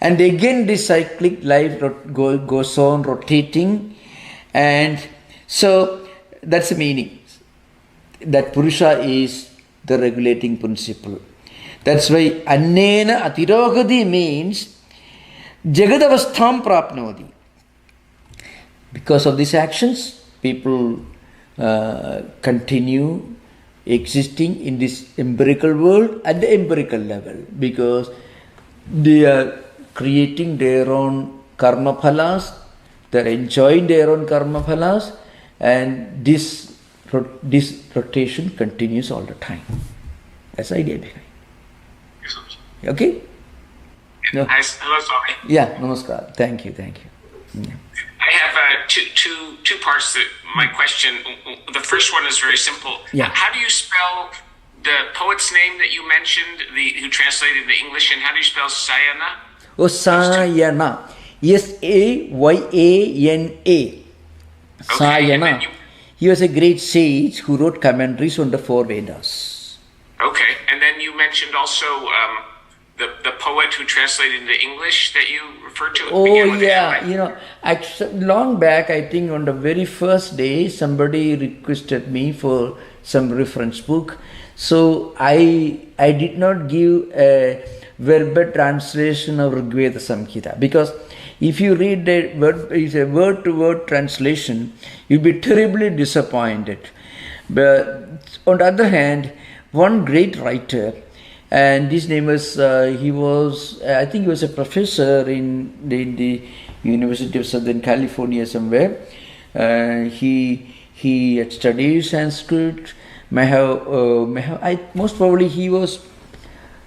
and again this cyclic life goes on rotating, and so that's the meaning that Purusha is the regulating principle. That's why Annena Atirogadi means Jagadavastham Prapnodi. Because of these actions, people continue existing in this empirical world at the empirical level, because they are creating their own karma phalas, they are enjoying their own karma phalas, and this rotation continues all the time. That's the idea behind. Okay? No. Hello, Swami. Yeah, namaskar. Thank you. Yeah. I have two parts to my question. The first one is very simple. Yeah. How do you spell the poet's name that you mentioned, who translated the English, and how do you spell Sayana? Oh, Sayana. S-A-Y-A-N-A. Sayana. He was a great sage who wrote commentaries on the 4 Vedas. Okay, and then you mentioned also the poet who translated into English that you referred to. Oh yeah, actually, long back, I think on the very first day, somebody requested me for some reference book. So I did not give a verbal translation of Rigveda Samhita, because if you read the word-to-word translation, you'll be terribly disappointed. But on the other hand, one great writer, and his name was, I think he was a professor in the University of Southern California somewhere. He had studied Sanskrit. Most probably he was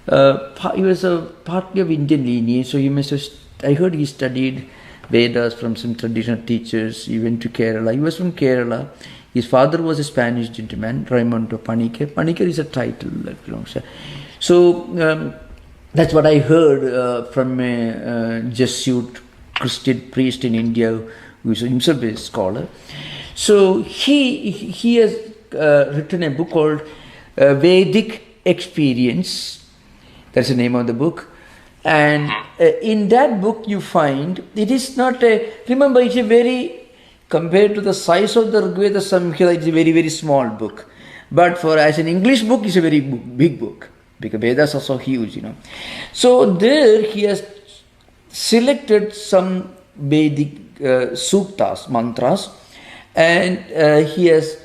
a partly of Indian lineage, so he must have. I heard he studied Vedas from some traditional teachers. He went to Kerala. He was from Kerala. His father was a Spanish gentleman, Raimondo Paniker. Paniker is a title that belongs. So that's what I heard from a Jesuit Christian priest in India who is himself a scholar. So he has written a book called Vedic Experience. That's the name of the book. And in that book you find, it is not remember it's a very, compared to the size of the Rigveda Samhita, it's a very, very small book. But as an English book, it's a very big book, because Vedas are so huge, So there he has selected some Vedic suktas, mantras, and he has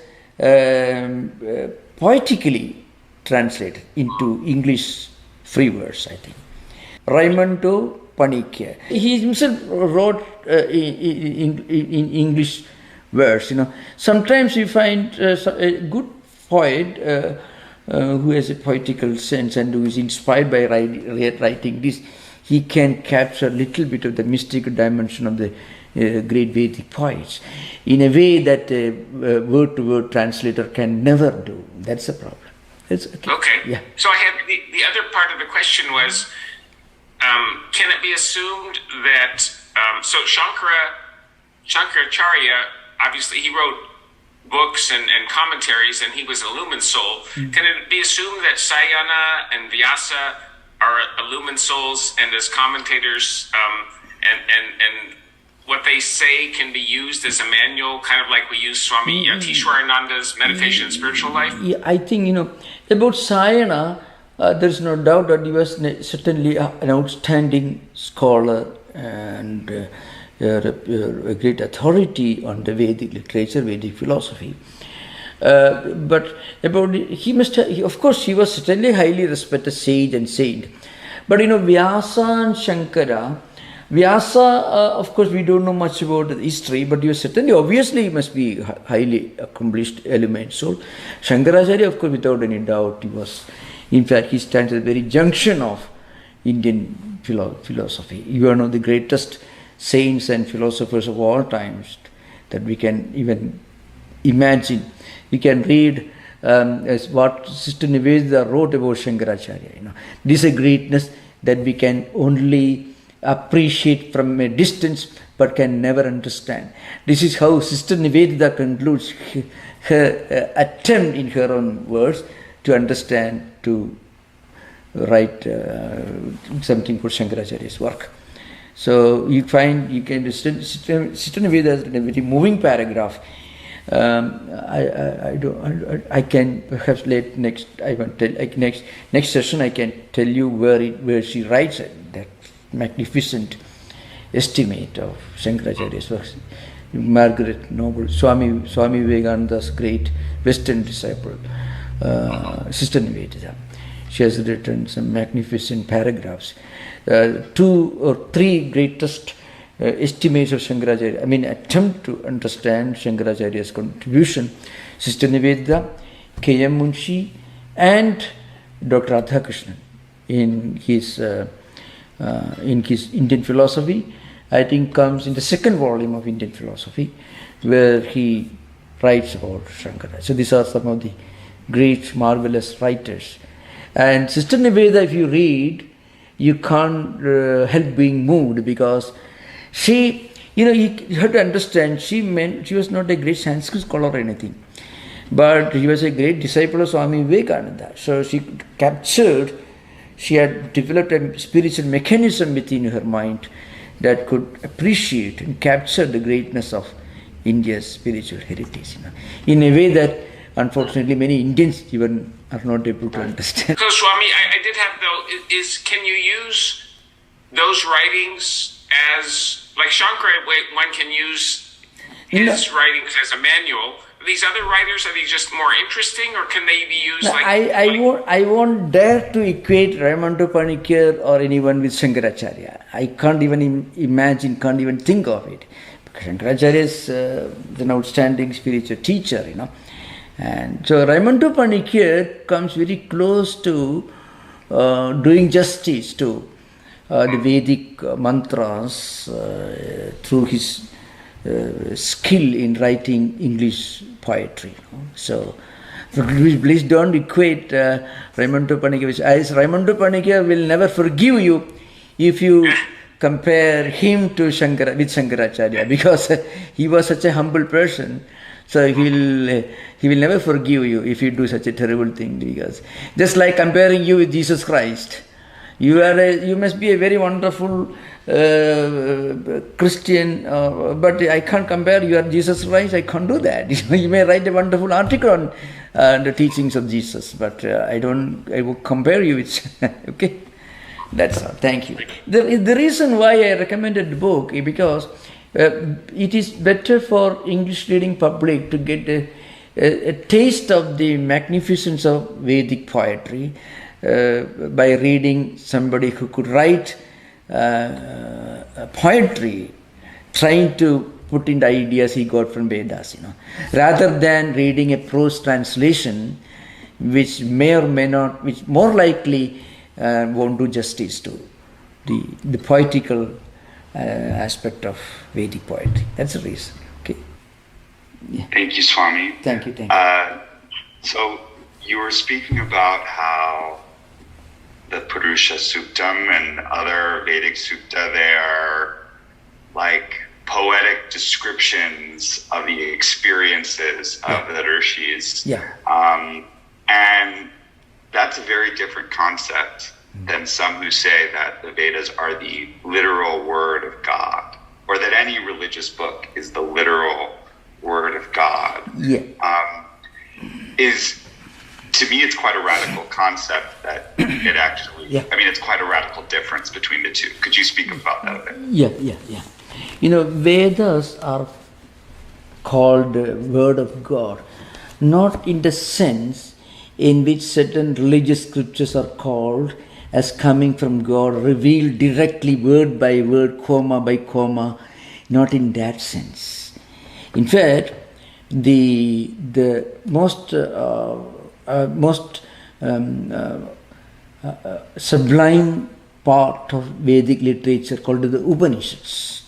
poetically translated into English free verse, I think. Raimondo Paniker. He himself wrote in English verse. Sometimes you find a good poet who has a poetical sense and who is inspired by writing this. He can capture a little bit of the mystical dimension of the great Vedic poets in a way that a word-to-word translator can never do. That's the problem. Okay. Yeah. So I had the other part of the question was, can it be assumed that so Shankaracharya, obviously he wrote books and commentaries, and he was a lumen soul. Can it be assumed that Sayana and Vyasa are illumined souls, and as commentators, and what they say can be used as a manual, kind of like we use Swami Tishwarananda's meditation and spiritual life? Yeah, I think, about Sayana, there's no doubt that he was certainly an outstanding scholar and a great authority on the Vedic literature, Vedic philosophy. But about of course, he was certainly highly respected sage and saint. But Vyasa and Shankara, Vyasa, of course, we don't know much about the history, but he was certainly, obviously, he must be highly accomplished element soul. Shankaracharya, of course, without any doubt, he was. In fact, he stands at the very junction of Indian philosophy. You are one of the greatest saints and philosophers of all times that we can even imagine. We can read as what Sister Nivedita wrote about Shankaracharya. This is a greatness that we can only appreciate from a distance, but can never understand. This is how Sister Nivedita concludes her attempt in her own words to understand, to write something for Shankaracharya's work. So you can Sister Nivedita has written a very moving paragraph. I can perhaps next session I can tell you where she writes that magnificent estimate of Shankaracharya's works. Margaret Noble, Swami Vivekananda's great Western disciple, Sister Nivedita. She has written some magnificent paragraphs. 2 or 3 greatest estimates of Shankaracharya, attempt to understand Shankaracharya's contribution. Sister Nivedita, K.M. Munshi, and Dr. Radhakrishnan in his Indian philosophy, I think comes in the second volume of Indian philosophy, where he writes about Shankaracharya. So these are some of the great, marvelous writers. And Sister Nivedita, if you read, you can't help being moved, because she, you have to understand, she was not a great Sanskrit scholar or anything, but she was a great disciple of Swami Vivekananda. So she had developed a spiritual mechanism within her mind that could appreciate and capture the greatness of India's spiritual heritage, in a way that unfortunately many Indians even are not able to understand. So Swami, I did have can you use those writings as, like Shankara, one can use his writings as a manual? These other writers, are they just more interesting, or can they be used I won't dare to equate Raymond Panikar or anyone with Shankaracharya. I can't even imagine, can't even think of it. Because Shankaracharya is an outstanding spiritual teacher, And so Raimundo Panikar comes very close to doing justice to the Vedic mantras through his skill in writing English poetry. So please don't equate Raimundo Panikar. As Raimundo Panikar will never forgive you if you compare him to with Shankaracharya, because he was such a humble person. So he will never forgive you if you do such a terrible thing, because just like comparing you with Jesus Christ, you must be a very wonderful Christian, but I can't compare you are Jesus Christ. I can't do that. You may write a wonderful article on the teachings of Jesus, but I will compare you with. Okay, that's all. Thank you. The reason why I recommended the book is because it is better for English reading public to get a taste of the magnificence of Vedic poetry by reading somebody who could write poetry, trying to put in the ideas he got from Vedas, rather than reading a prose translation, which may or may not, which more likely won't do justice to the poetical aspect of Vedic poetry. That's the reason. Okay. Yeah. Thank you, Swami. Thank you. So you were speaking about how the Purusha Suktam and other Vedic Sukta, they are like poetic descriptions of the experiences of the Rishis. Yeah. And that's a very different concept than some who say that the Vedas are the literal word of God, or that any religious book is the literal word of God. Yeah. To me, it's quite a radical concept that it actually, it's quite a radical difference between the two. Could you speak about that a bit? Yeah. Vedas are called word of God, not in the sense in which certain religious scriptures are called as coming from God, revealed directly word by word, comma by comma, not in that sense. In fact, the most sublime part of Vedic literature called the Upanishads.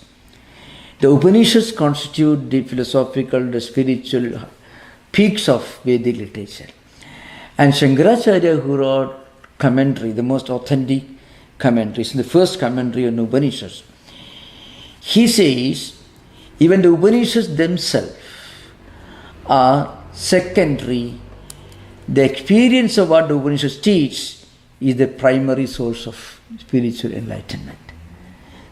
The Upanishads constitute the philosophical, the spiritual peaks of Vedic literature. And Shankaracharya, who wrote commentary, the most authentic commentaries, the first commentary on Upanishads, He says, even the Upanishads themselves are secondary. The experience of what the Upanishads teach is the primary source of spiritual enlightenment.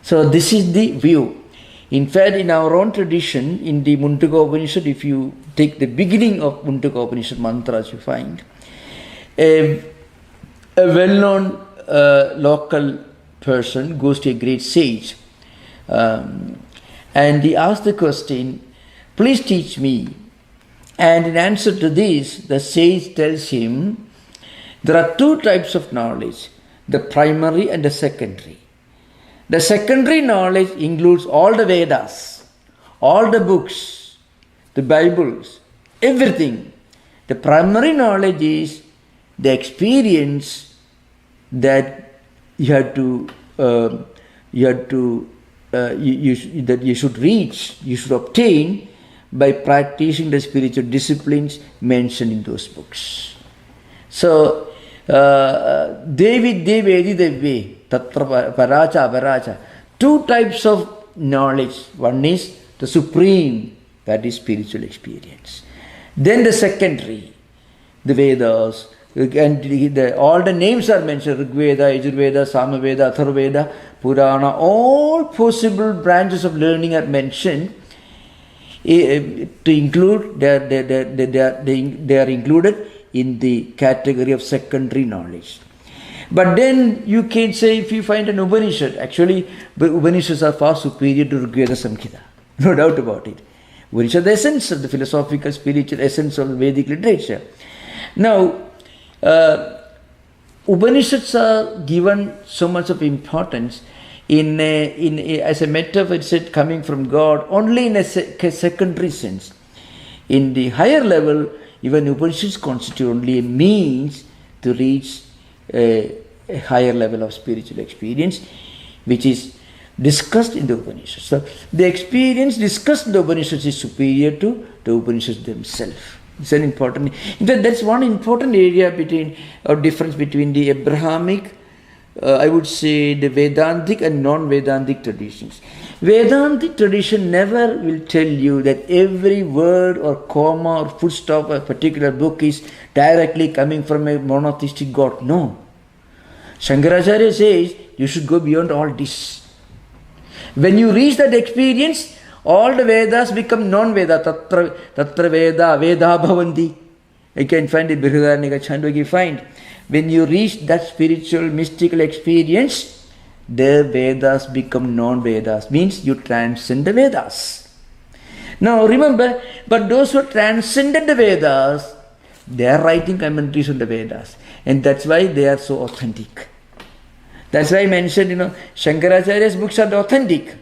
So this is the view. In fact, in our own tradition, in the Mundaka Upanishad, if you take the beginning of Mundaka Upanishad mantras, you find a well-known local person goes to a great sage and he asks the question, please teach me. And in answer to this, the sage tells him, there are two types of knowledge, the primary and the secondary. The secondary knowledge includes all the Vedas, all the books, the Bibles, everything. The primary knowledge is the experience that you should reach, you should obtain by practicing the spiritual disciplines mentioned in those books. So, Devi Devedi Devi, Tatra Paracha Paracha. Two types of knowledge. One is the supreme, that is spiritual experience. Then the secondary, the Vedas, and all the names are mentioned, Rig Veda, Yajurveda, Samaveda, Atharvaveda, Purana, all possible branches of learning are mentioned. To include, they are included in the category of secondary knowledge. But then you can say, if you find an Upanishad, actually the Upanishads are far superior to Rig Veda Samhita, no doubt about it. Upanishad is the essence of the philosophical, spiritual essence of the Vedic literature. Now, Upanishads are given so much of importance as a metaphor, it's said, coming from God, only in a secondary sense. In the higher level, even Upanishads constitute only a means to reach a higher level of spiritual experience, which is discussed in the Upanishads. So, the experience discussed in the Upanishads is superior to the Upanishads themselves. It's an important. In fact, that's one important area difference between the Abrahamic, I would say, the Vedantic and non-Vedantic traditions. Vedantic tradition never will tell you that every word or comma or full stop of a particular book is directly coming from a monotheistic God. No. Shankaracharya says you should go beyond all this. When you reach that experience, all the Vedas become non-Veda. Tatra Veda, Veda Bhavanti. You can find it, Brihadaranyaka Chandogya, find. When you reach that spiritual, mystical experience, the Vedas become non-Vedas. Means you transcend the Vedas. Now remember, but those who transcended the Vedas, they are writing commentaries on the Vedas. And that's why they are so authentic. That's why I mentioned, Shankaracharya's books are authentic.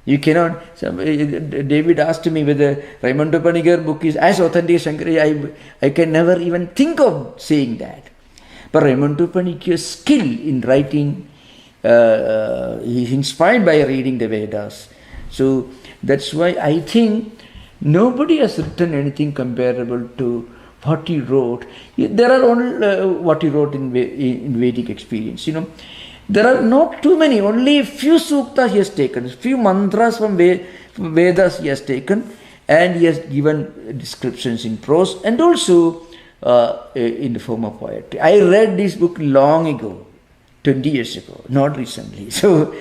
You cannot, David asked me whether Raymond Panigar book is as authentic as Shankaracharya. I can never even think of saying that. But Raymond Panigar's skill in writing, he is inspired by reading the Vedas. So that's why I think nobody has written anything comparable to what he wrote. There are only what he wrote in Vedic experience. There are not too many, only a few suktas he has taken, few mantras from Vedas he has taken, and he has given descriptions in prose and also in the form of poetry. I read this book long ago, 20 years ago, not recently. So,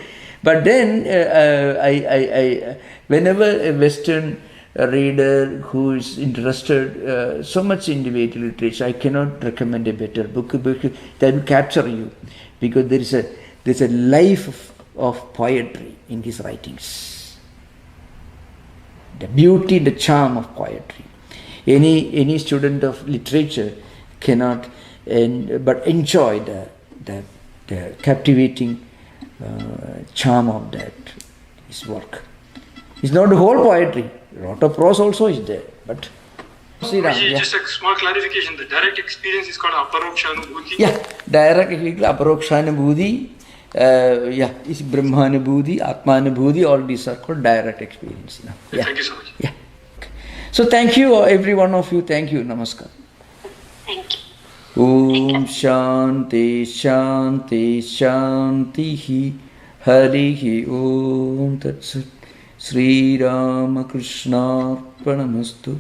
but then whenever a Western reader who is interested so much in the Vedic literature, I cannot recommend a better book that will capture you, because there is a life of poetry in his writings. The beauty, the charm of poetry. Any student of literature cannot but enjoy the captivating charm of his work. It's not the whole poetry. A lot of prose also is there, but just a small clarification. The direct experience is called aparokshanubhuti. Yeah, direct aparokshanubhuti. It's brahmanubhuti, atmanubhuti. All these are called direct experience. Yeah. Thank you so much. Yeah. So thank you, every one of you. Thank you. Namaskar. Thank you. Om Shanti Shanti Shanti. Harihi Om Tat Sat. Sri Ramakrishna Arpanamastu.